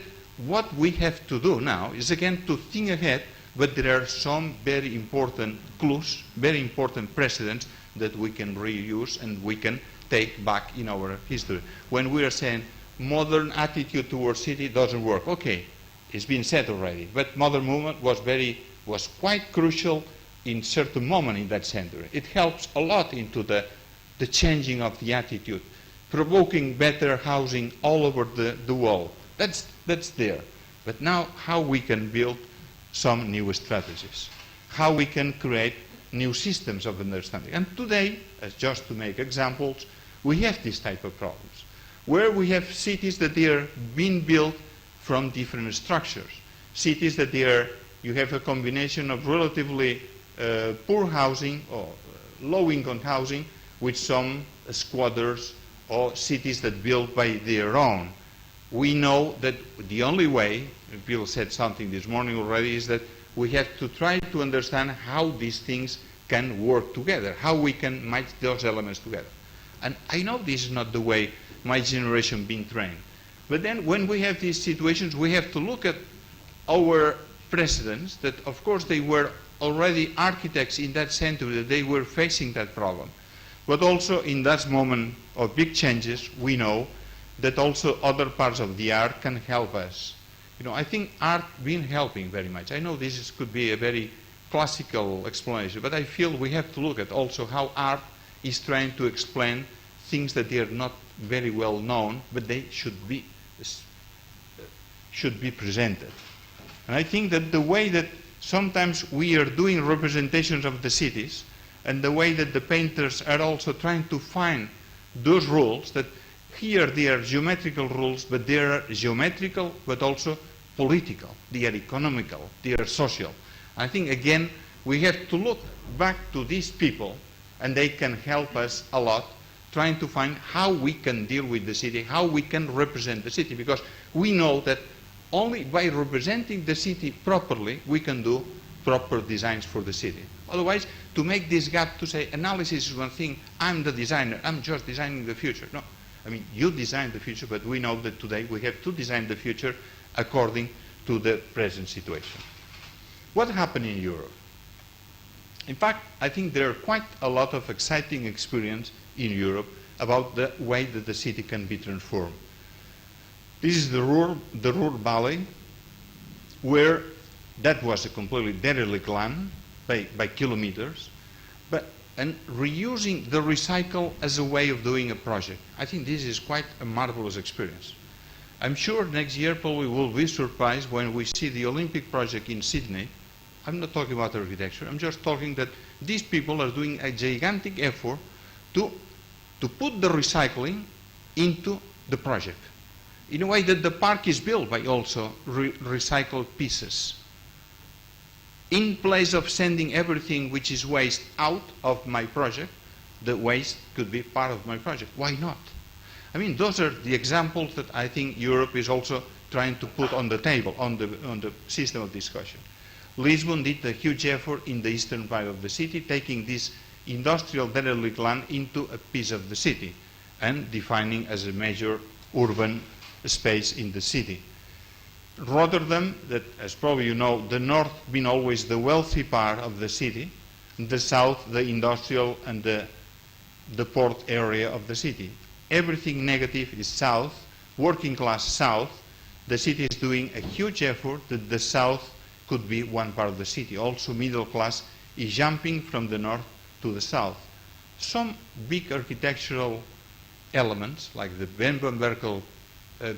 [SPEAKER 3] what we have to do now is again to think ahead, but there are some very important clues, very important precedents that we can reuse and we can take back in our history. When we are saying modern attitude towards city doesn't work, okay, it's been said already, but modern movement was quite crucial in certain moment in that century. It helps a lot into the changing of the attitude, provoking better housing all over the world. That's there. But now how we can build some new strategies, how we can create new systems of understanding. And today, as just to make examples, we have this type of problems, where we have cities that they are being built from different structures. Cities that you have a combination of relatively poor housing or low-income housing with some squatters or cities that build by their own. We know that the only way, Bill said something this morning already, is that we have to try to understand how these things can work together, how we can match those elements together. And I know this is not the way my generation been trained. But then when we have these situations, we have to look at our precedents, that of course they were already architects in that century, that they were facing that problem. But also in that moment of big changes, we know that also other parts of the art can help us. You know, I think art been helping very much. I know this could be a very classical explanation, but I feel we have to look at also how art is trying to explain things that they are not very well known, but they should be should be presented. And I think that the way that sometimes we are doing representations of the cities, and the way that the painters are also trying to find those rules, that here they are geometrical rules, but they are geometrical, but also political, they are economical, they are social. I think, again, we have to look back to these people, and they can help us a lot, trying to find how we can deal with the city, how we can represent the city, because we know that only by representing the city properly, we can do proper designs for the city. Otherwise, to make this gap to say analysis is one thing, I'm the designer, I'm just designing the future. No, I mean, you design the future, but we know that today we have to design the future according to the present situation. What happened in Europe? In fact, I think there are quite a lot of exciting experience in Europe about the way that the city can be transformed. This is the Ruhr Valley, where that was a completely derelict land by kilometers, and reusing the recycle as a way of doing a project. I think this is quite a marvelous experience. I'm sure next year probably we'll be surprised when we see the Olympic project in Sydney. I'm not talking about architecture, I'm just talking that these people are doing a gigantic effort to put the recycling into the project, in a way that the park is built by also recycled pieces. In place of sending everything which is waste out of my project, the waste could be part of my project. Why not? I mean, those are the examples that I think Europe is also trying to put on the table, on the system of discussion. Lisbon did a huge effort in the eastern part of the city, taking this industrial derelict land into a piece of the city and defining as a major urban space in the city. Rotterdam, that as probably you know, the north been always the wealthy part of the city, the south the industrial and the port area of the city. Everything negative is south, working class south. The city is doing a huge effort that the south could be one part of the city. Also middle class is jumping from the north to the south. Some big architectural elements like the Bemberg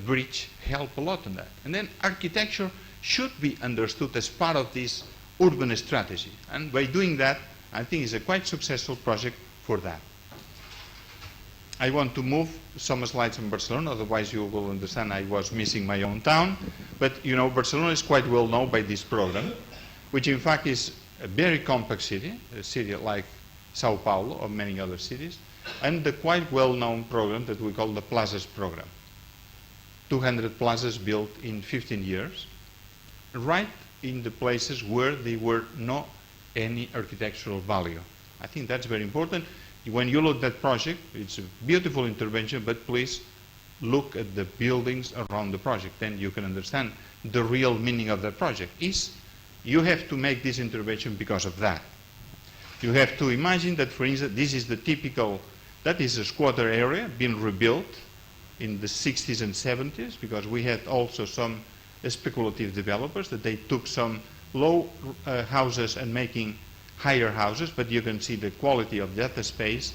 [SPEAKER 3] bridge help a lot in that. And then architecture should be understood as part of this urban strategy. And by doing that, I think it's a quite successful project for that. I want to move some slides on Barcelona, otherwise you will understand I was missing my own town. But you know, Barcelona is quite well known by this program, which in fact is a very complex city, a city like São Paulo or many other cities, and the quite well-known program that we call the Plazas program. 200 plazas built in 15 years, right in the places where there were no any architectural value. I think that's very important. When you look at that project, it's a beautiful intervention, but please look at the buildings around the project, then you can understand the real meaning of that project. You have to make this intervention because of that. You have to imagine that, for instance, this is the typical, that is a squatter area being rebuilt in the 60s and 70s, because we had also some speculative developers that they took some low houses and making higher houses, but you can see the quality of that space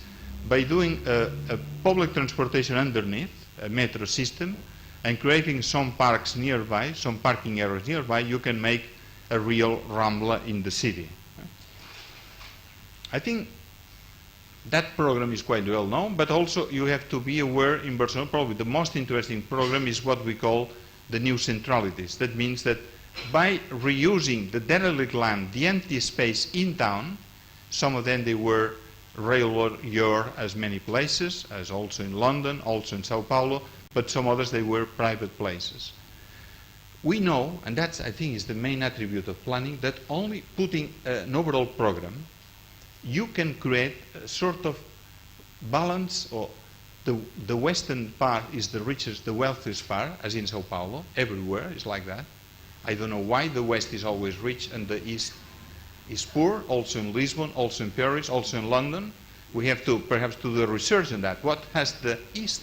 [SPEAKER 3] by doing a public transportation underneath, a metro system, and creating some parks nearby, some parking areas nearby. You can make a real Rambla in the city. I think that program is quite well known, but also you have to be aware in Barcelona, probably the most interesting program is what we call the new centralities. That means that by reusing the derelict land, the empty space in town, some of them they were railroad yard as many places, as also in London, also in São Paulo, but some others they were private places. We know, and that's I think is the main attribute of planning, that only putting an overall program, you can create a sort of balance, or the western part is the richest, the wealthiest part, as in São Paulo, everywhere is like that. I don't know why the west is always rich and the east is poor, also in Lisbon, also in Paris, also in London. We have to perhaps do the research on that. What has the east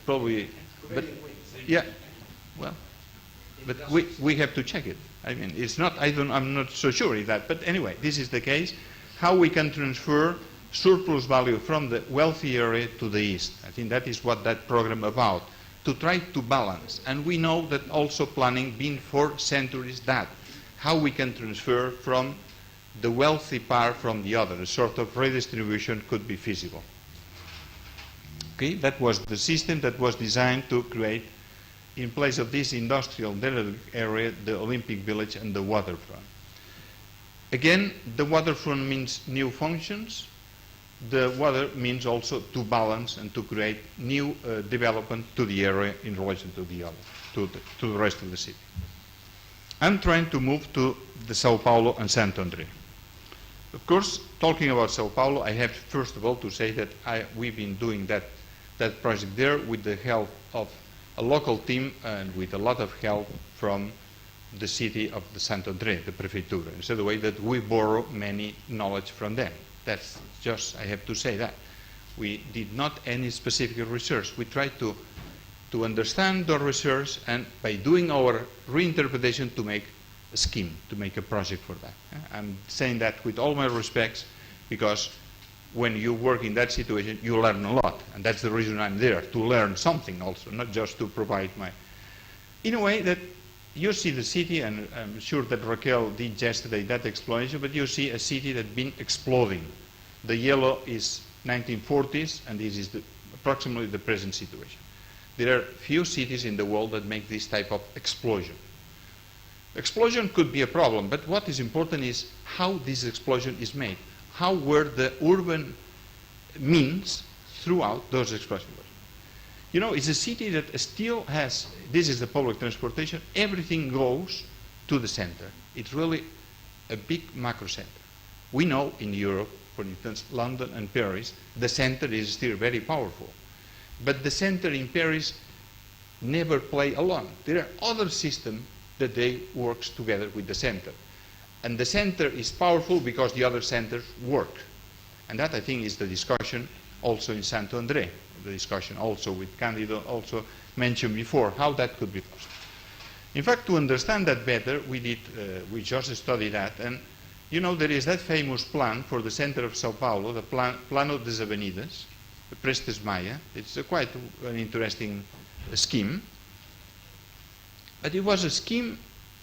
[SPEAKER 3] probably, but yeah, well, but we have to check it. I mean, it's not, I'm not so sure of that, but anyway, this is the case. How we can transfer surplus value from the wealthy area to the east. I think that is what that program about. to try to balance. And we know that also planning been for centuries that, how we can transfer from the wealthy part from the other, a sort of redistribution could be feasible. Okay, that was the system that was designed to create, in place of this industrial area, the Olympic Village and the waterfront. Again, the waterfront means new functions. The water means also to balance and to create new development to the area in relation to the other, to the rest of the city. I'm trying to move to the São Paulo and Santo André. Of course, talking about São Paulo, I have first of all to say that we've been doing that project there with the help of a local team and with a lot of help from the city of the Santo André, the Prefeitura. In such a way that we borrow many knowledge from them. That's just, I have to say that. We did not any specific research. We tried to understand the research and by doing our reinterpretation to make a scheme, to make a project for that. I'm saying that with all my respects because when you work in that situation, you learn a lot. And that's the reason I'm there, to learn something also, not just to provide my... In a way that you see the city, and I'm sure that Raquel did yesterday that explanation, but you see a city that's been exploding. The yellow is 1940s, and this is approximately the present situation. There are few cities in the world that make this type of explosion. Explosion could be a problem, but what is important is how this explosion is made. How were the urban means throughout those explosions? You know, it's a city that still has, this is the public transportation, everything goes to the center. It's really a big macro center. We know in Europe, for instance, London and Paris, the center is still very powerful. But the center in Paris never play alone. There are other systems that they work together with the center. And the center is powerful because the other centers work. And that, I think, is the discussion also in Santo André. The discussion also with Candido also mentioned before, how that could be possible. In fact, to understand that better, we just studied that. And, you know, there is that famous plan for the center of São Paulo, the Plano das Avenidas, the Prestes Maia. It's quite an interesting scheme. But it was a scheme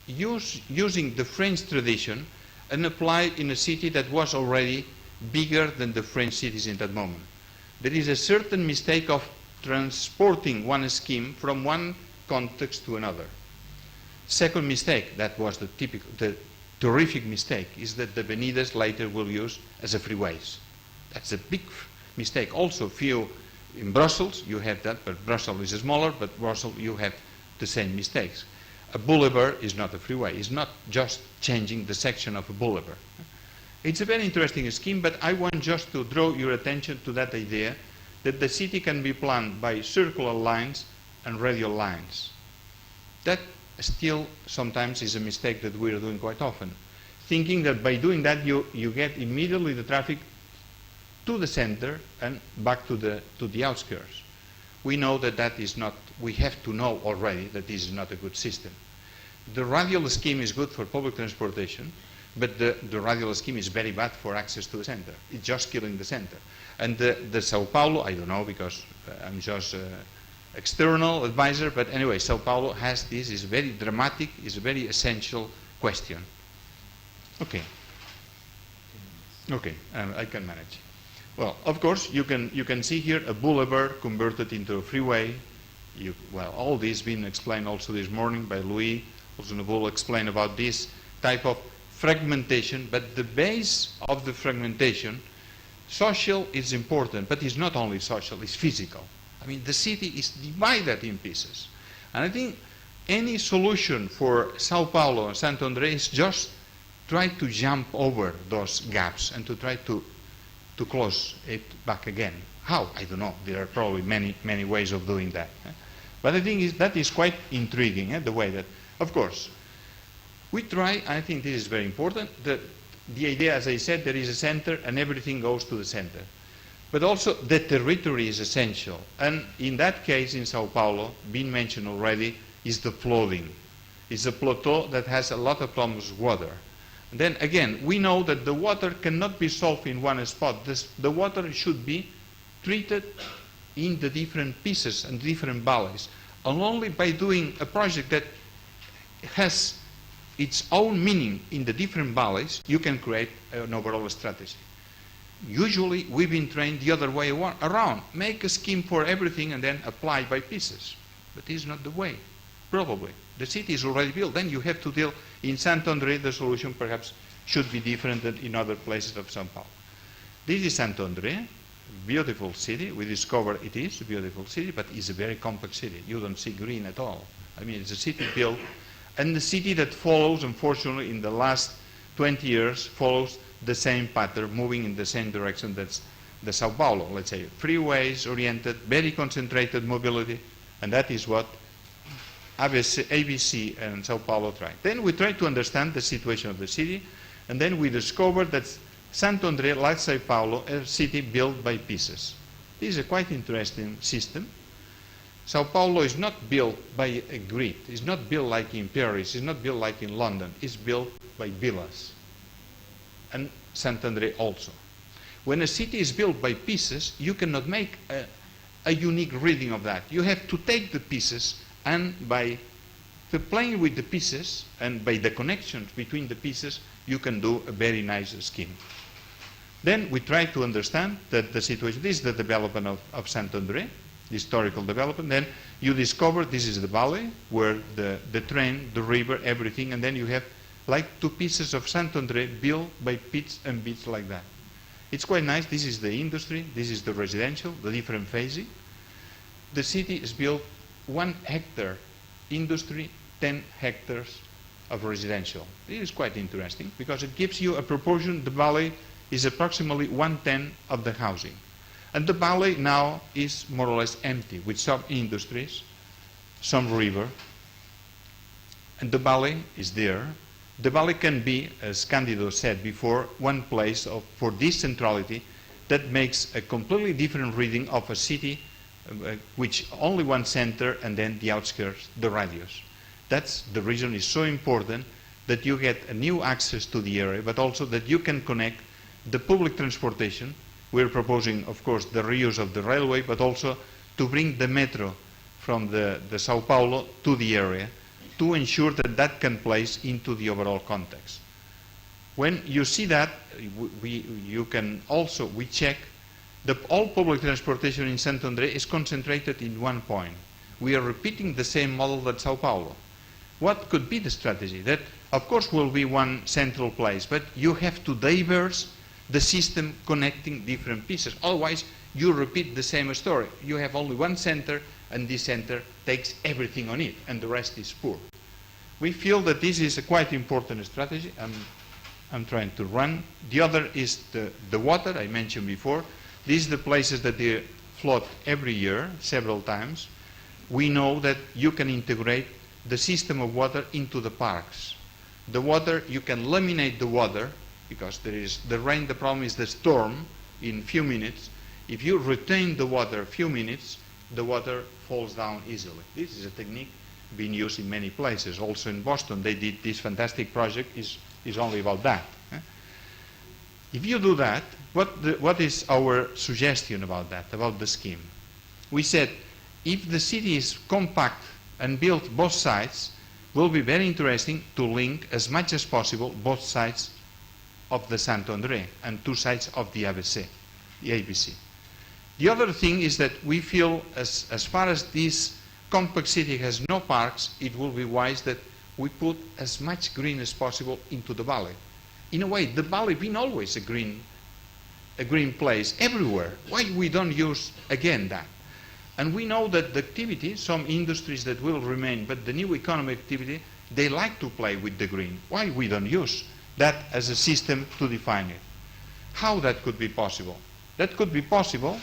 [SPEAKER 3] using the French tradition and applied in a city that was already bigger than the French cities in that moment. There is a certain mistake of transporting one scheme from one context to another. Second mistake, that was the terrific mistake, is that the avenidas later will use as a freeways. That's a big mistake. Also, few in Brussels, you have that, but Brussels is smaller, but Brussels, you have the same mistakes. A boulevard is not a freeway. It's not just changing the section of a boulevard. It's a very interesting scheme, but I want just to draw your attention to that idea that the city can be planned by circular lines and radial lines. That still sometimes is a mistake that we are doing quite often, thinking that by doing that you get immediately the traffic to the center and back to the outskirts. We know that that is not, we have to know already that this is not a good system. The radial scheme is good for public transportation, but the radial scheme is very bad for access to the center. It's just killing the center. And the São Paulo, I don't know because I'm just external advisor, but anyway, São Paulo has this, is very dramatic, is a very essential question. Okay. Okay, I can manage. Well, of course, you can see here a boulevard converted into a freeway. Well, all this been explained also this morning by Louis. Also, Nabil explained about this type of fragmentation, but the base of the fragmentation, social is important, but it's not only social, it's physical. I mean, the city is divided in pieces. And I think any solution for São Paulo and Santo André is just try to jump over those gaps and to try to close it back again. How? I don't know. There are probably many ways of doing that. But I think that is quite intriguing, the way that, of course, we try, I think this is very important, the idea, as I said, there is a center and everything goes to the center. But also the territory is essential. And in that case in São Paulo, been mentioned already, is the flooding. It's a plateau that has a lot of problems with water. And then again, we know that the water cannot be solved in one spot. The water should be treated in the different pieces and different valleys. and only by doing a project that has its own meaning in the different valleys, you can create an overall strategy. Usually, we've been trained the other way around. Make a scheme for everything and then apply by pieces. But this is not the way, probably. The city is already built. Then you have to deal. In Sant-André, the solution perhaps should be different than in other places of São Paulo. This is Sant-André, beautiful city. We discovered it is a beautiful city, but it's a very compact city. You don't see green at all. I mean, it's a city built, and the city that follows, unfortunately, in the last 20 years, follows the same pattern, moving in the same direction that's the São Paulo, let's say. Freeways oriented, very concentrated mobility, and that is what ABC and São Paulo try. Then we try to understand the situation of the city, and then we discovered that Sant-André, like São Paulo, a city built by pieces. This is a quite interesting system. São Paulo is not built by a grid. It's not built like in Paris. It's not built like in London. It's built by villas. And Sant-André also. When a city is built by pieces, you cannot make a unique reading of that. You have to take the pieces, and by playing with the pieces and by the connections between the pieces, you can do a very nice scheme. Then we try to understand that the situation, this is the development of Sant-André, the historical development. Then you discover this is the valley where the train, the river, everything, and then you have like two pieces of Sant-André built by bits and bits like that. It's quite nice. This is the industry, this is the residential, the different phasing. The city is built 1 hectare industry, 10 hectares of residential. This is quite interesting because it gives you a proportion. The valley is approximately 1/10 of the housing. And the valley now is more or less empty with some industries, some river, and the valley is there. The valley can be, as Candido said before, one place for this centrality that makes a completely different reading of a city which only one center and then the outskirts, the radius. That's the reason it's so important that you get a new access to the area, but also that you can connect the public transportation. We're proposing, of course, the reuse of the railway, but also to bring the metro from the São Paulo to the area to ensure that that can place into the overall context. When you see that, we check all public transportation in Sant-André is concentrated in one point. We are repeating the same model that São Paulo. What could be the strategy? That, of course, will be one central place, but you have to diverse the system connecting different pieces. Otherwise, you repeat the same story. You have only one center, and this center takes everything on it, and the rest is poor. We feel that this is a quite important strategy. I'm trying to run. The other is the water I mentioned before. These are the places that they flood every year, several times. We know that you can integrate the system of water into the parks. The water, you can laminate the water, because there is the rain, the problem is the storm in few minutes. If you retain the water a few minutes, the water falls down easily. This is a technique being used in many places. Also in Boston, they did this fantastic project, is only about that. If you do that, what is our suggestion about that, about the scheme? We said, if the city is compact and built both sides, will be very interesting to link as much as possible both sides of the Sant-André and two sides of the ABC. The other thing is that we feel as far as this compact city has no parks, it will be wise that we put as much green as possible into the valley. In a way, the valley been always a green place everywhere. Why we don't use again that? And we know that the activity, some industries that will remain, but the new economic activity, they like to play with the green. Why we don't use that as a system to define it? How that could be possible? That could be possible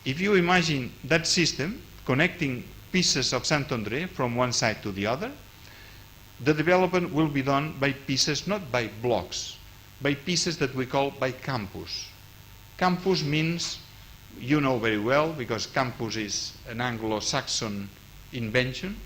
[SPEAKER 3] if you imagine that system connecting pieces of Sant-André from one side to the other. The development will be done by pieces, not by blocks, by pieces that we call by campus. Campus means, you know very well, because campus is an Anglo-Saxon invention.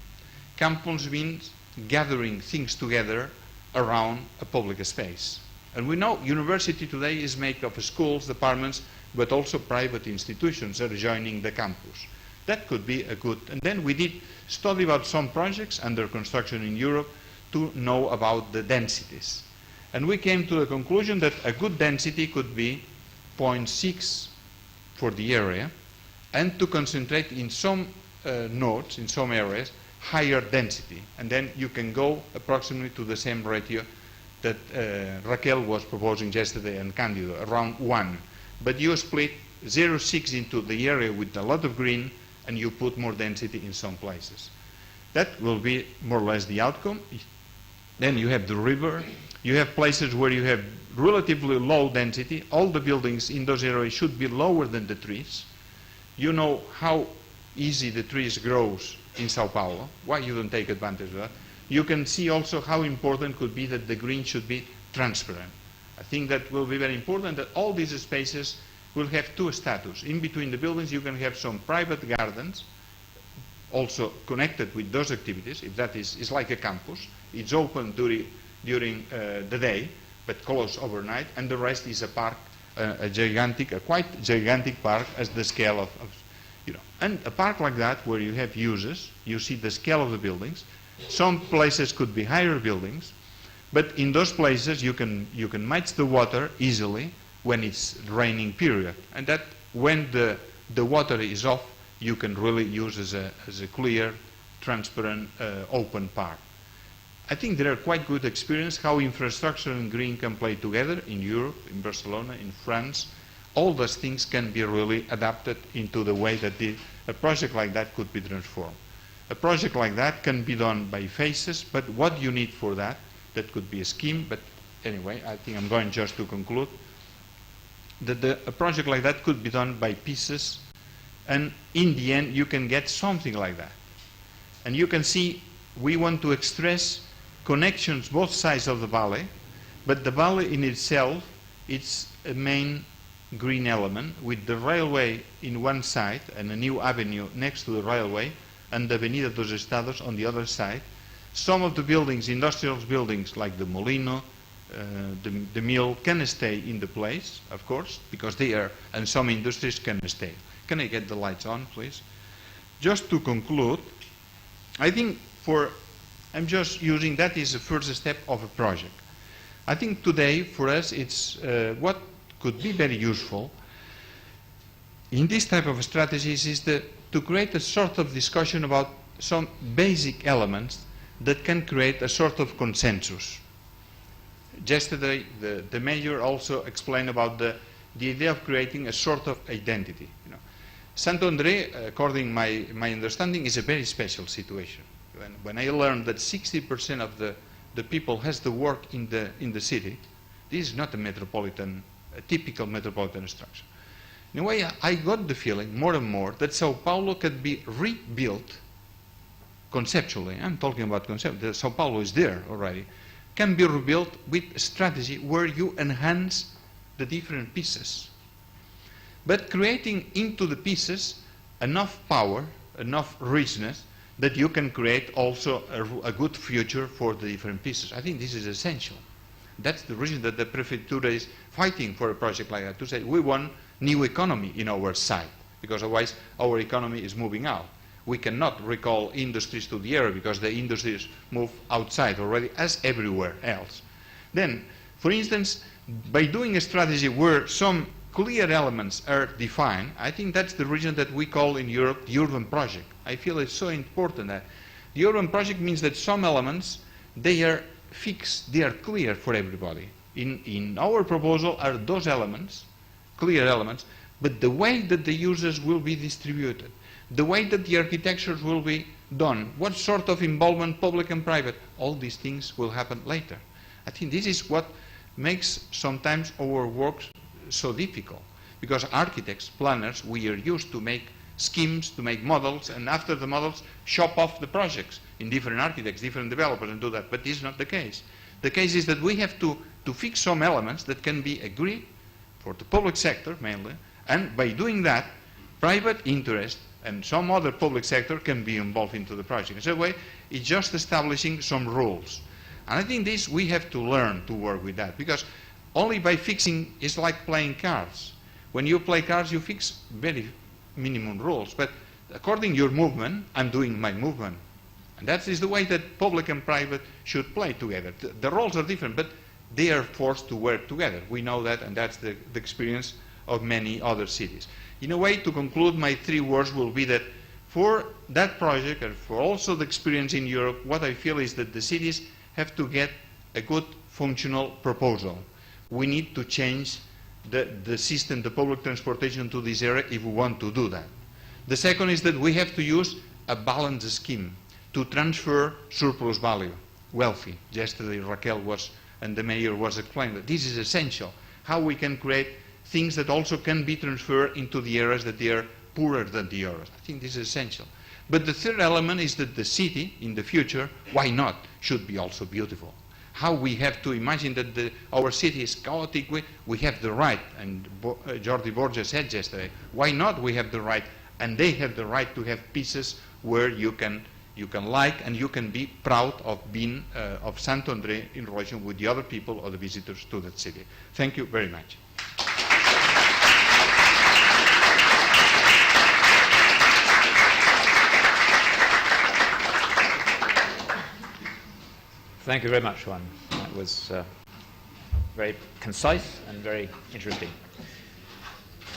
[SPEAKER 3] Campus means gathering things together around a public space. And we know university today is made of schools, departments, but also private institutions are joining the campus. That could be a good. And then we did study about some projects under construction in Europe to know about the densities. And we came to the conclusion that a good density could be 0.6 for the area, and to concentrate in some nodes, in some areas, higher density. And then you can go approximately to the same ratio that Raquel was proposing yesterday and Candido, around 1. But you split 0.6 into the area with a lot of green, and you put more density in some places. That will be more or less the outcome. Then you have the river. You have places where you have relatively low density. All the buildings in those areas should be lower than the trees. You know how easy the trees grows in São Paulo. Why you don't take advantage of that? You can see also how important could be that the green should be transparent. I think that will be very important that all these spaces will have two status. In between the buildings you can have some private gardens also connected with those activities. If that is like a campus. It's open during the day but closed overnight, and the rest is a park, a quite gigantic park as the scale of and a park like that where you have uses, you see the scale of the buildings. Some places could be higher buildings, but in those places you can match the water easily when it's raining period, and that when the water is off, you can really use as a clear, transparent, open park. I think there are quite good experience how infrastructure and green can play together in Europe, in Barcelona, in France. All those things can be really adapted into the way that a project like that could be transformed. A project like that can be done by phases, but what you need for that could be a scheme, but anyway, I think I'm going just to conclude that a project like that could be done by pieces, and in the end you can get something like that. And you can see we want to express connections both sides of the valley, but the valley in itself, it's a main green element with the railway in one side and a new avenue next to the railway and the Avenida dos Estados on the other side. Some of the buildings, industrial buildings like the Molino, the mill can stay in the place, of course, because they are, and some industries can stay. Can I get the lights on, please? Just to conclude, I think I'm just using that as the first step of a project. I think today for us it's what could be very useful in this type of strategies is to create a sort of discussion about some basic elements that can create a sort of consensus. Yesterday the mayor also explained about the idea of creating a sort of identity. Santo André, according to my understanding, is a very special situation. When I learned that 60% of the people has the work in the city, this is not a typical metropolitan structure. In a way, I got the feeling more and more that São Paulo can be rebuilt conceptually. I'm talking about concept. São Paulo is there already. Can be rebuilt with a strategy where you enhance the different pieces, but creating into the pieces enough power, enough richness, that you can create also a good future for the different pieces. I think this is essential. That's the reason that the Prefeitura is fighting for a project like that, to say we want new economy in our site, because otherwise our economy is moving out. We cannot recall industries to the area because the industries move outside already, as everywhere else. Then, for instance, by doing a strategy where some clear elements are defined, I think that's the reason that we call in Europe the urban project. I feel it's so important that the urban project means that some elements, they are fixed, they are clear for everybody. In our proposal are those elements, clear elements, but the way that the users will be distributed, the way that the architectures will be done, what sort of involvement, public and private, all these things will happen later. I think this is what makes sometimes our work so difficult, because architects, planners, we are used to make schemes, to make models, and after the models shop off the projects in different architects, different developers, and do that. But this is not the case. The case is that we have to fix some elements that can be agreed for the public sector mainly, and by doing that, private interest and some other public sector can be involved into the project. In that way, it's just establishing some rules. And I think this, we have to learn to work with that, because only by fixing is like playing cards. When you play cards, you fix very minimum rules, but according to your movement, I'm doing my movement. And that is the way that public and private should play together. The roles are different, but they are forced to work together. We know that, and that's the experience of many other cities. In a way, to conclude, my 3 words will be that for that project, and for also the experience in Europe, what I feel is that the cities have to get a good functional proposal. We need to change the system, the public transportation to this area if we want to do that. The second is that we have to use a balanced scheme to transfer surplus value, wealthy. Yesterday Raquel and the mayor was explaining that this is essential. How we can create things that also can be transferred into the areas that they are poorer than the others. I think this is essential. But the third element is that the city, in the future, why not, should be also beautiful. How we have to imagine that our city is chaotic, we have the right, and Jordi Borges said yesterday, why not we have the right, and they have the right to have pieces where you can like and you can be proud of being of Sant André in relation with the other people or the visitors to that city. Thank you very much.
[SPEAKER 1] Thank you very much, Juan. That was very concise and very interesting.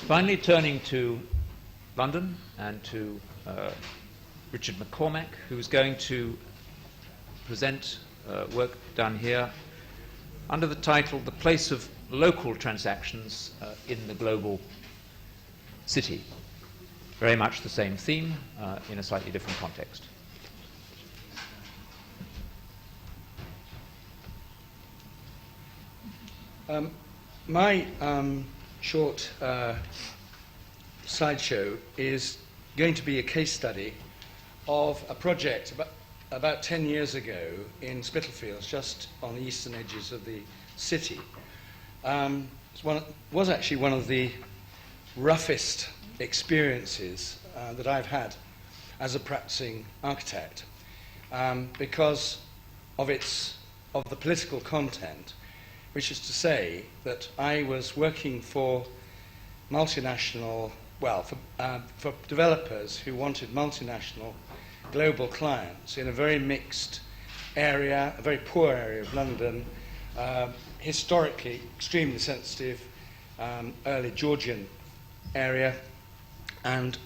[SPEAKER 1] Finally, turning to London and to Richard MacCormac, who's going to present work done here under the title The Place of Local Transactions in the Global City. Very much the same theme in a slightly different context.
[SPEAKER 4] My short slideshow is going to be a case study of a project about 10 years ago in Spitalfields, just on the eastern edges of the city. Was actually one of the roughest experiences that I've had as a practicing architect because of the political content, which is to say that I was working for multinational, for developers who wanted multinational global clients in a very mixed area, a very poor area of London, historically extremely sensitive, early Georgian area. And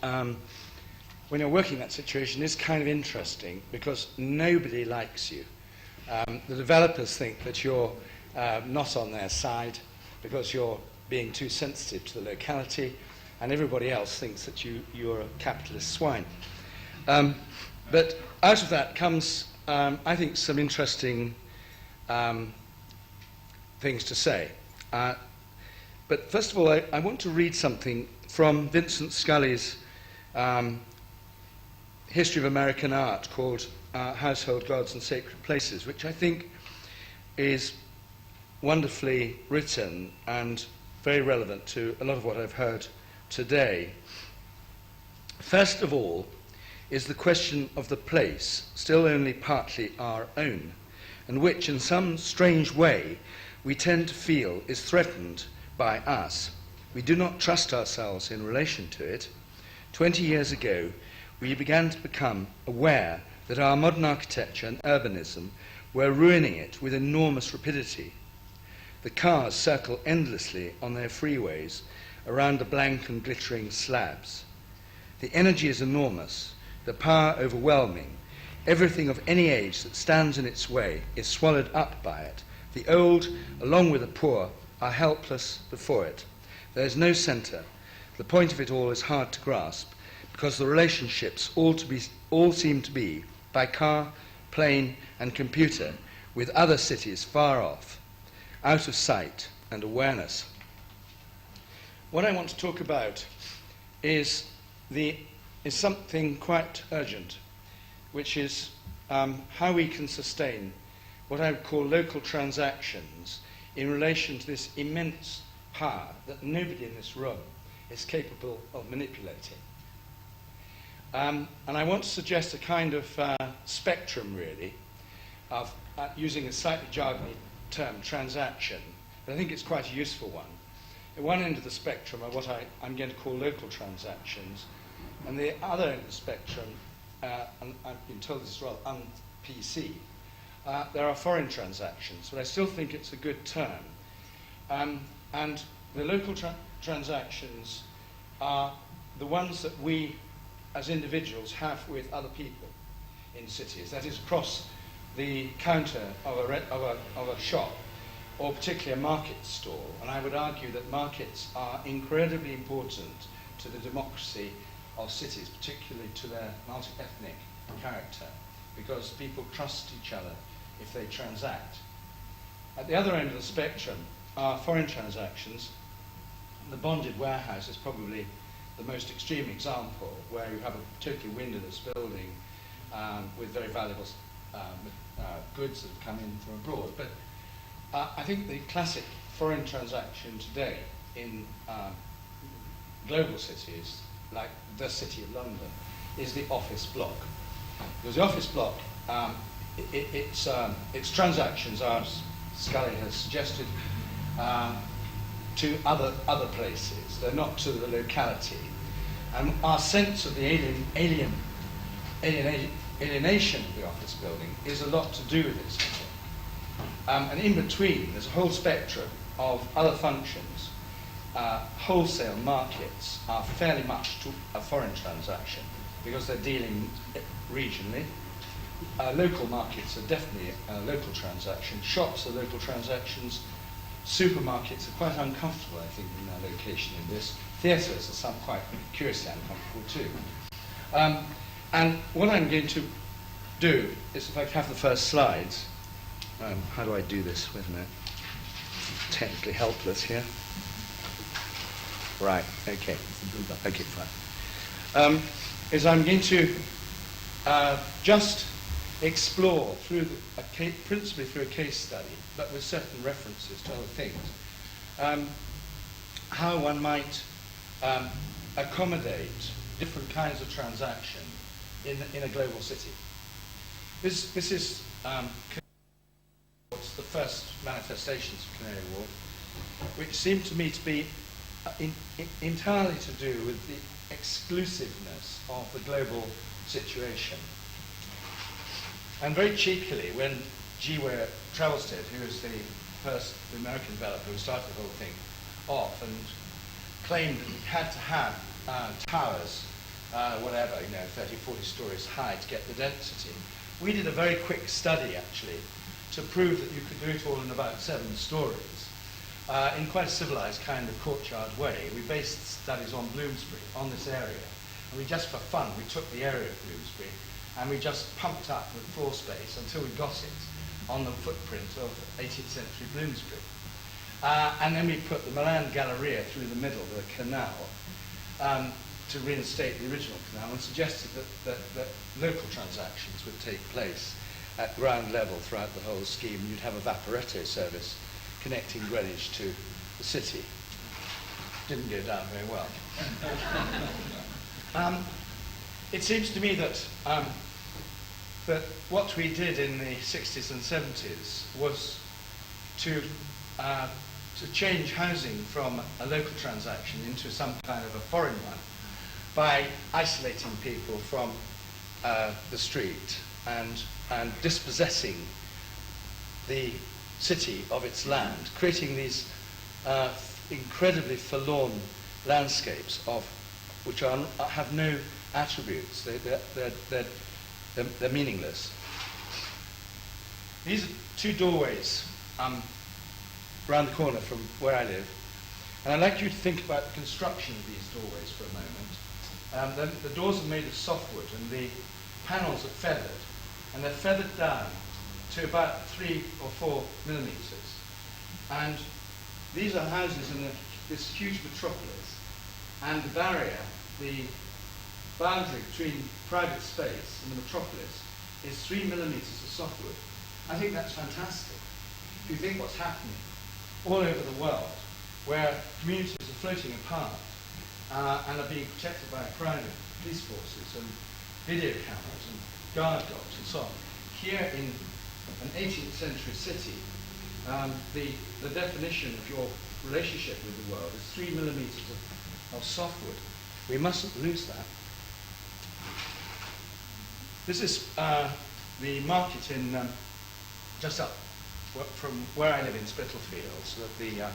[SPEAKER 4] when you're working in that situation, it's kind of interesting because nobody likes you. The developers think that you're not on their side because you're being too sensitive to the locality, and everybody else thinks that you're a capitalist swine. But out of that comes, I think, some interesting things to say. But first of all, I want to read something from Vincent Scully's History of American Art called Household Gods and Sacred Places, which I think is wonderfully written and very relevant to a lot of what I've heard today. First of all is the question of the place, still only partly our own, and which in some strange way we tend to feel is threatened by us. We do not trust ourselves in relation to it. 20 years ago, we began to become aware that our modern architecture and urbanism were ruining it with enormous rapidity. The cars circle endlessly on their freeways around the blank and glittering slabs. The energy is enormous, the power overwhelming. Everything of any age that stands in its way is swallowed up by it. The old, along with the poor, are helpless before it. There is no centre. The point of it all is hard to grasp because the relationships all seem to be by car, plane, and computer with other cities far off, out of sight and awareness. What I want to talk about is something quite urgent, which is how we can sustain what I would call local transactions in relation to this immense power that nobody in this room is capable of manipulating. And I want to suggest a kind of spectrum, really, of using a slightly jargony term, transaction, but I think it's quite a useful one. At one end of the spectrum are what I'm going to call local transactions, And the other end of the spectrum, and I've been told this is rather un-PC, there are foreign transactions, but I still think it's a good term. And the local transactions are the ones that we as individuals have with other people in cities. That is, across the counter of a shop, or particularly a market stall. And I would argue that markets are incredibly important to the democracy of cities, particularly to their multi-ethnic character, because people trust each other if they transact. At the other end of the spectrum are foreign transactions. The bonded warehouse is probably the most extreme example, where you have a totally windowless building with very valuable goods that have come in from abroad. But I think the classic foreign transaction today in global cities, like the City of London, is the office block. Because the office block, its transactions are, as Scully has suggested, to other places. They're not to the locality. And our sense of the alienation of the office building is a lot to do with this. And in between, there's a whole spectrum of other functions. Wholesale markets are fairly much a foreign transaction because they're dealing regionally. Local markets are definitely a local transaction. Shops are local transactions. Supermarkets are quite uncomfortable, I think, in their location in this. Theatres are some quite curiously uncomfortable too. And what I'm going to do is, if I can have the first slides. How do I do this? Wait a minute. Technically helpless here. Right, okay. Okay, fine. Is I'm going to just explore through principally through a case study, but with certain references to other things, how one might accommodate different kinds of transaction in a global city. This is the first manifestations of Canary Wharf, which seem to me to be entirely to do with the exclusiveness of the global situation. And very cheekily, when G. Ware Travelstead, who was the first American developer who started the whole thing off and claimed that it had to have towers, whatever, 30, 40 stories high to get the density, we did a very quick study, actually, to prove that you could do it all in about 7 stories in quite a civilized kind of courtyard way. We based studies on Bloomsbury, on this area. And we just, for fun, we took the area of Bloomsbury and we just pumped up the floor space until we got it on the footprint of 18th century Bloomsbury. And then we put the Milan Galleria through the middle of the canal to reinstate the original canal, and suggested that local transactions would take place at ground level throughout the whole scheme. You'd have a Vaporetto service connecting Greenwich to the city. Didn't go down very well. It seems to me that what we did in the 60s and 70s was to change housing from a local transaction into some kind of a foreign one by isolating people from the street and dispossessing the city of its land, creating these incredibly forlorn landscapes which have no attributes. They're meaningless. These are 2 doorways around the corner from where I live, and I'd like you to think about the construction of these doorways for a moment. The doors are made of softwood, and the panels are feathered, and they're feathered down to about 3 or 4 millimeters. And these are houses in this huge metropolis, and the barrier, the boundary between private space and the metropolis, is 3 millimeters of softwood. I think that's fantastic. If you think what's happening all over the world, where communities are floating apart and are being protected by private police forces and video cameras and guard dogs and so on. Here in an 18th century city, the definition of your relationship with the world is 3 millimeters of softwood. We mustn't lose that. This is the market in just up from where I live in Spitalfields, the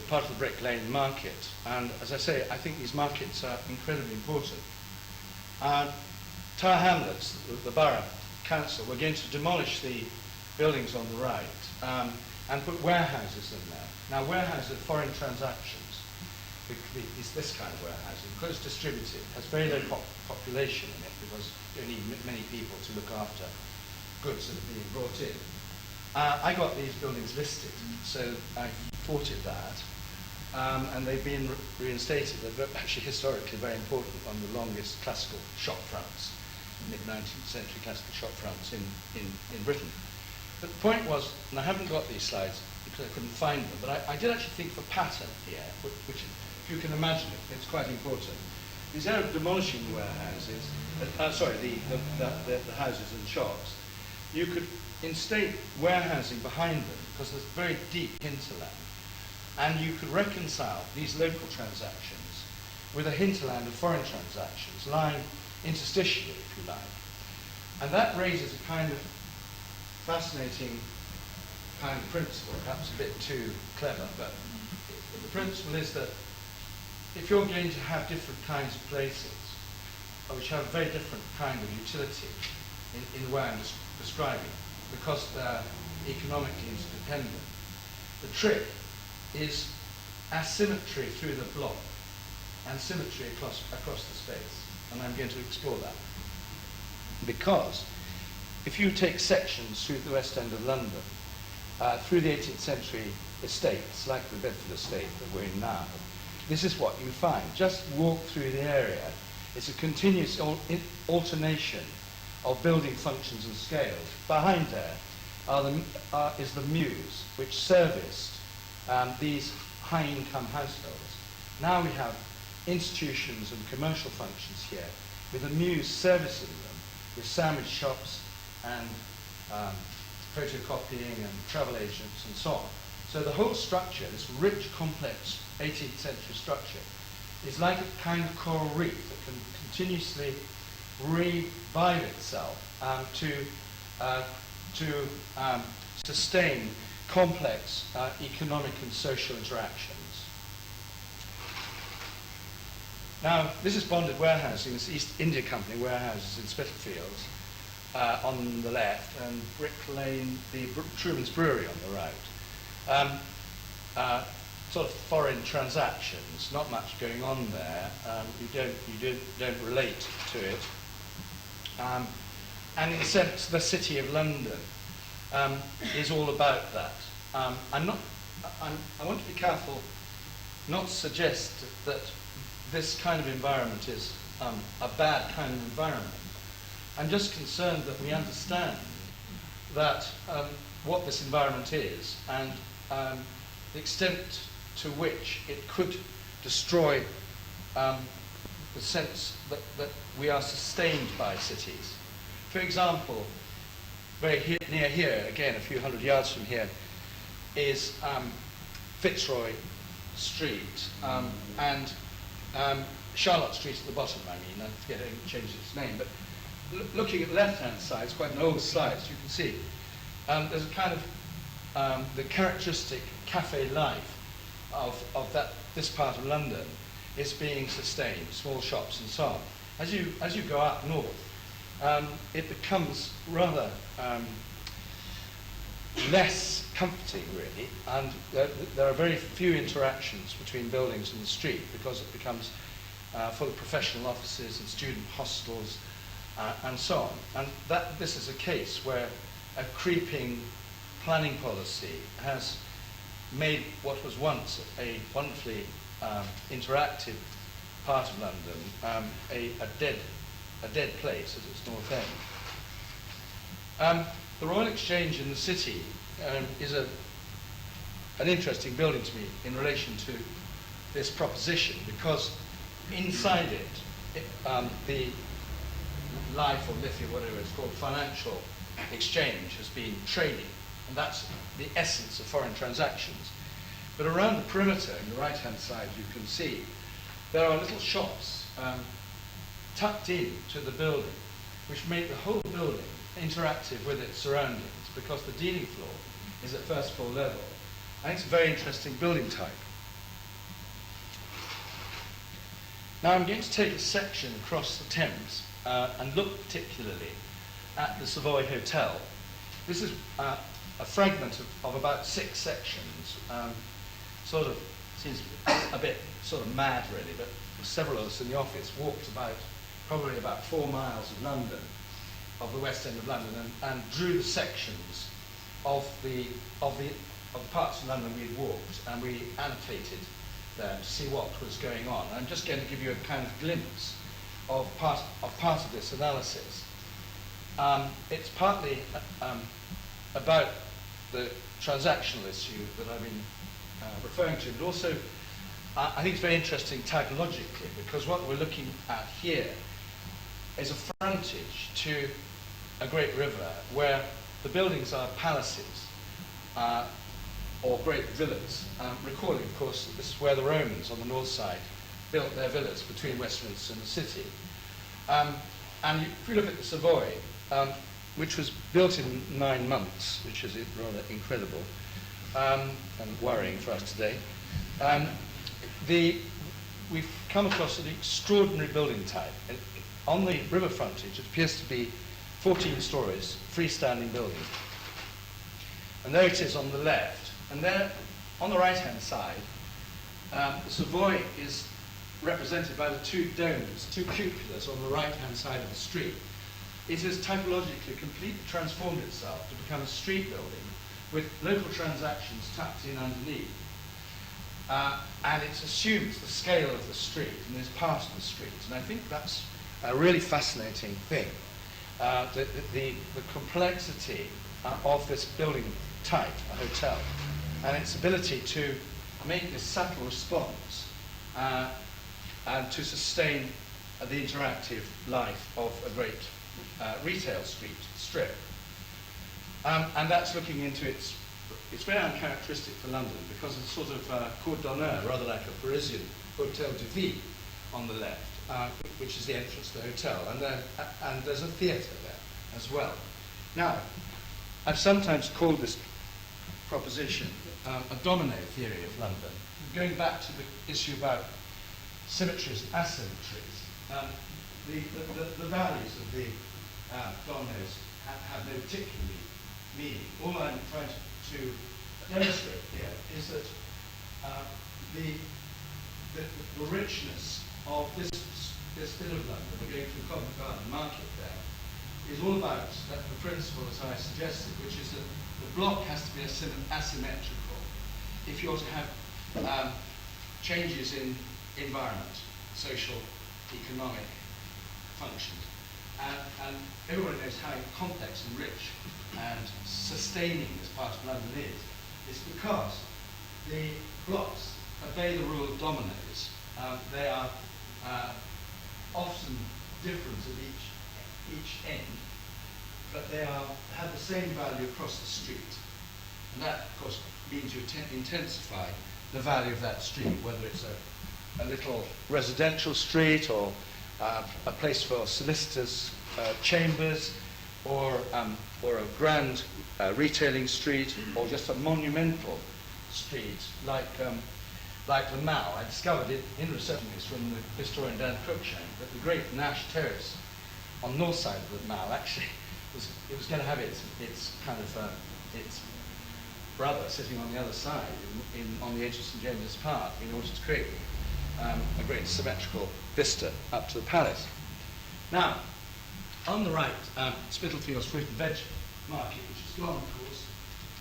[SPEAKER 4] part of the Brick Lane market. And as I say, I think these markets are incredibly important. Tower Hamlets, the borough council, were going to demolish the buildings on the right and put warehouses in there. Now, warehouses are foreign transactions. It's this kind of warehousing, because it's distributed, has very low population in it, because you don't need many people to look after goods that are being brought in. I got these buildings listed, so I thwarted that, and they've been reinstated. They're actually historically very important, one of the longest classical shop fronts, mid-19th century classical shop fronts in Britain. But the point was, and I haven't got these slides because I couldn't find them, but I did actually think for pattern here, which if you can imagine it, it's quite important. Instead of demolishing the warehouses, the houses and shops, you could instate warehousing behind them because there's very deep hinterland, and you could reconcile these local transactions with a hinterland of foreign transactions lying interstitially, if you like. And that raises a kind of fascinating kind of principle, perhaps a bit too clever, but the principle is that if you're going to have different kinds of places, which have a very different kind of utility in the way I'm describing, because they're economically interdependent, the trick is asymmetry through the block and symmetry across the space. And I'm going to explore that. Because if you take sections through the West End of London, through the 18th century estates, like the Bedford estate that we're in now, this is what you find. Just walk through the area. It's a continuous alternation of building functions and scales. Behind there is the Mews, which serviced these high-income households. Now we have institutions and commercial functions here, with the Mews servicing them with sandwich shops and photocopying and travel agents and so on. So the whole structure, this rich, complex 18th century structure, is like a kind of coral reef that can continuously revive itself to sustain complex economic and social interactions. Now, this is bonded warehousing, this East India Company warehouses in Spitalfields on the left, and Brick Lane, the Truman's Brewery on the right. Sort of foreign transactions, not much going on there. You don't relate to it. And in a sense, the City of London is all about that. I want to be careful not to suggest that this kind of environment is a bad kind of environment. I'm just concerned that we understand that what this environment is and the extent to which it could destroy the sense that we are sustained by cities. For example, very near here, again a few hundred yards from here, is Fitzroy Street and Charlotte Street at the bottom, I forget it changed its name, but looking at the left-hand side, it's quite an old slide, as you can see. There's a kind of the characteristic cafe life of this part of London is being sustained, small shops and so on. As you go up north, it becomes rather less comforting, really, and there are very few interactions between buildings and the street because it becomes full of professional offices and student hostels and so on. And this is a case where a creeping planning policy has made what was once a wonderfully interactive part of London a dead place at its north end. The Royal Exchange in the city is an interesting building to me in relation to this proposition, because inside it, the life or lithium, whatever it's called, financial exchange has been trading, and that's the essence of foreign transactions. But around the perimeter, on the right-hand side, you can see there are little shops tucked into the building, which make the whole building interactive with its surroundings, because the dealing floor is at first floor level. I think it's a very interesting building type. Now I'm going to take a section across the Thames and look particularly at the Savoy Hotel. This is a fragment of about 6 sections. Sort of seems a bit sort of mad really, but several of us in the office walked probably about 4 miles of London, of the West End of London, and drew the sections of the parts of London we'd walked, and we annotated them to see what was going on. I'm just going to give you a kind of glimpse of part of this analysis. It's partly about the transactional issue that I've been referring to, but also I think it's very interesting typologically, because what we're looking at here is a frontage to a great river where the buildings are palaces or great villas, recalling, of course, that this is where the Romans on the north side built their villas between Westminster and the city. And if you look at the Savoy, which was built in 9 months, which is rather incredible and worrying for us today, we've come across an extraordinary building type. On the river frontage, it appears to be 14 stories, freestanding building. And there it is on the left. And there, on the right-hand side, the Savoy is represented by the 2 domes, 2 cupolas on the right-hand side of the street. It has typologically completely transformed itself to become a street building with local transactions tucked in underneath. And it assumes the scale of the street and is part of the street. And I think that's a really fascinating thing. The complexity of this building type, a hotel, and its ability to make this subtle response and to sustain the interactive life of a great retail strip. And that's looking into it's very uncharacteristic for London, because it's sort of cordon d'honneur, rather like a Parisian Hotel de Ville on the left, which is the entrance to the hotel, and there's a theatre there as well. Now, I've sometimes called this proposition a domino theory of London, going back to the issue about symmetries and asymmetries. The values of the dominoes have no particular meaning. All I'm trying to demonstrate here is that the richness of this bit of London, we're going to Covent Garden Market there, is all about the principle, as I suggested, which is that the block has to be asymmetrical if you're to have changes in environment, social, economic functions. And everyone knows how complex and rich and sustaining this part of London is. It's because the blocks obey the rule of dominoes. They are often different at each end, but they have the same value across the street. And that, of course, means you intensify the value of that street, whether it's a little residential street or a place for solicitors' chambers, or a grand retailing street, or just a monumental street like the Mall. I discovered it in researching this from the historian Dan Cruikshank that the great Nash Terrace on the north side of the Mall actually was going to have its kind of its brother sitting on the other side on the edge of St James's Park in order to create a great symmetrical vista up to the palace. Now, on the right, Spitalfields Fruit and Veg Market, which is gone, of course,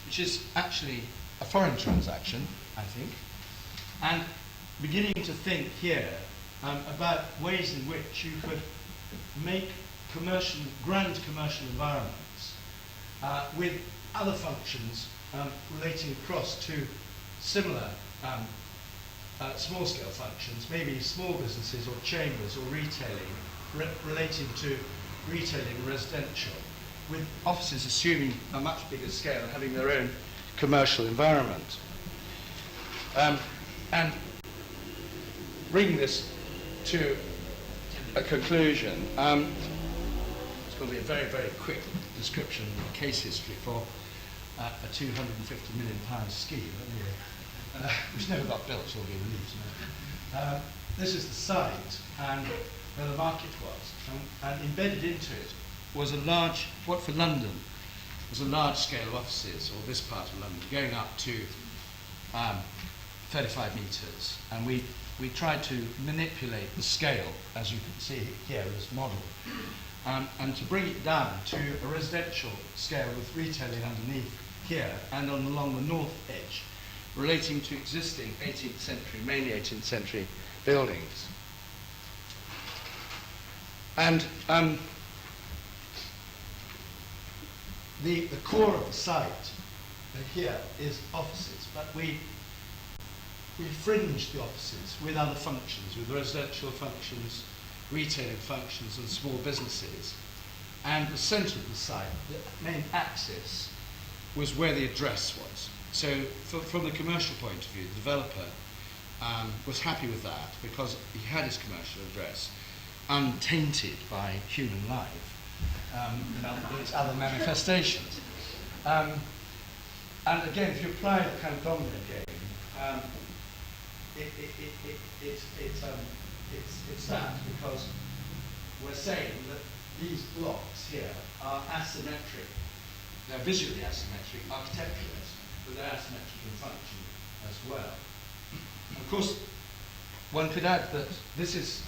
[SPEAKER 4] which is actually a foreign transaction, I think, and beginning to think here about ways in which you could make grand commercial environments with other functions relating across to similar small-scale functions, maybe small businesses or chambers or retailing, relating to retailing and residential, with offices assuming a much bigger scale and having their own commercial environment. And bringing this to a conclusion, going to be a very, very quick description of the case history for a £250 million scheme, which never got built, shall be released. This is the site and where the market was. And embedded into it was a large, what for London, was a large scale of offices, or this part of London, going up to 35 metres. And we tried to manipulate the scale, as you can see here, this model, and to bring it down to a residential scale with retailing underneath here and along the north edge, relating to existing 18th century, mainly 18th century buildings. And the core of the site here is offices, but we fringed the offices with other functions, with residential functions, retailing functions, and small businesses. And the centre of the site, the main axis, was where the address was. So from the commercial point of view, the developer was happy with that because he had his commercial address untainted by human life and its other manifestations. And again, if you apply the kind of domino game, it's that, because we're saying that these blocks here are asymmetric. They're visually asymmetric, architecturally, but they're asymmetric in function as well. And of course, one could add that this is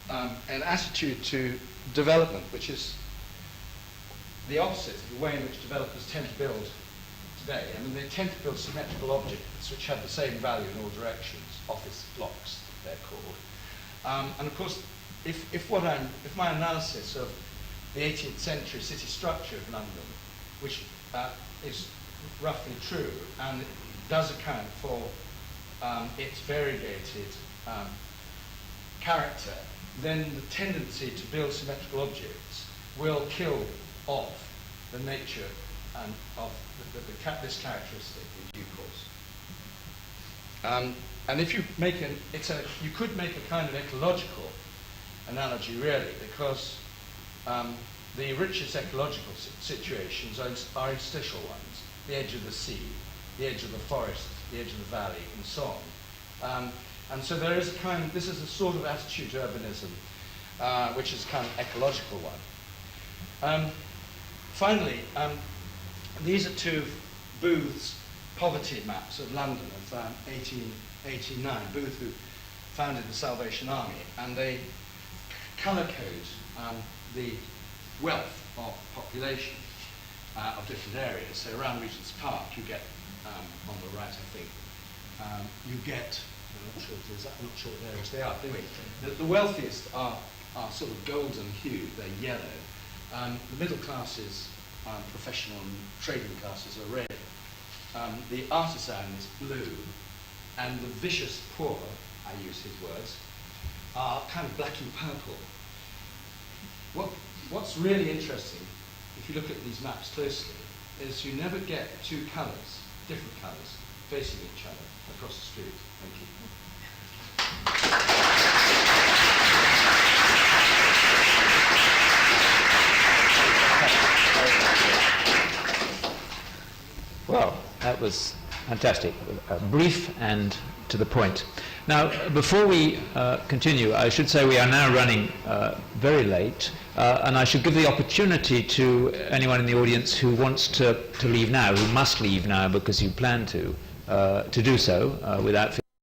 [SPEAKER 4] an attitude to development, which is the opposite of the way in which developers tend to build today. I mean, they tend to build symmetrical objects which have the same value in all directions, office blocks, they're called. And of course, if my analysis of the 18th century city structure of London, which is roughly true, and it does account for its variegated character, then the tendency to build symmetrical objects will kill off the nature of this characteristic in due course. And if you make you could make a kind of ecological analogy, really, because the richest ecological situations are interstitial ones: the edge of the sea, the edge of the forest, the edge of the valley, and so on. And so there is this is a sort of attitude to urbanism, which is a kind of ecological one. Finally, these are two Booth's poverty maps of London of 1889. Booth, who founded the Salvation Army, and they colour code the wealth of population of different areas. So around Regent's Park, you get, on the right, I think, you get, I'm not sure what areas they are. Anyway, the wealthiest are sort of golden hued, they're yellow. The middle classes, professional and trading classes, are red. The artisan is blue, and the vicious poor, I use his words, are kind of black and purple. What's really interesting, if you look at these maps closely, is you never get two colours, different colours, facing each other across the street. Thank you.
[SPEAKER 1] Well, that was fantastic. Brief and to the point. Now, before we continue, I should say we are now running very late, and I should give the opportunity to anyone in the audience who wants to leave now, who must leave now because you plan to do so without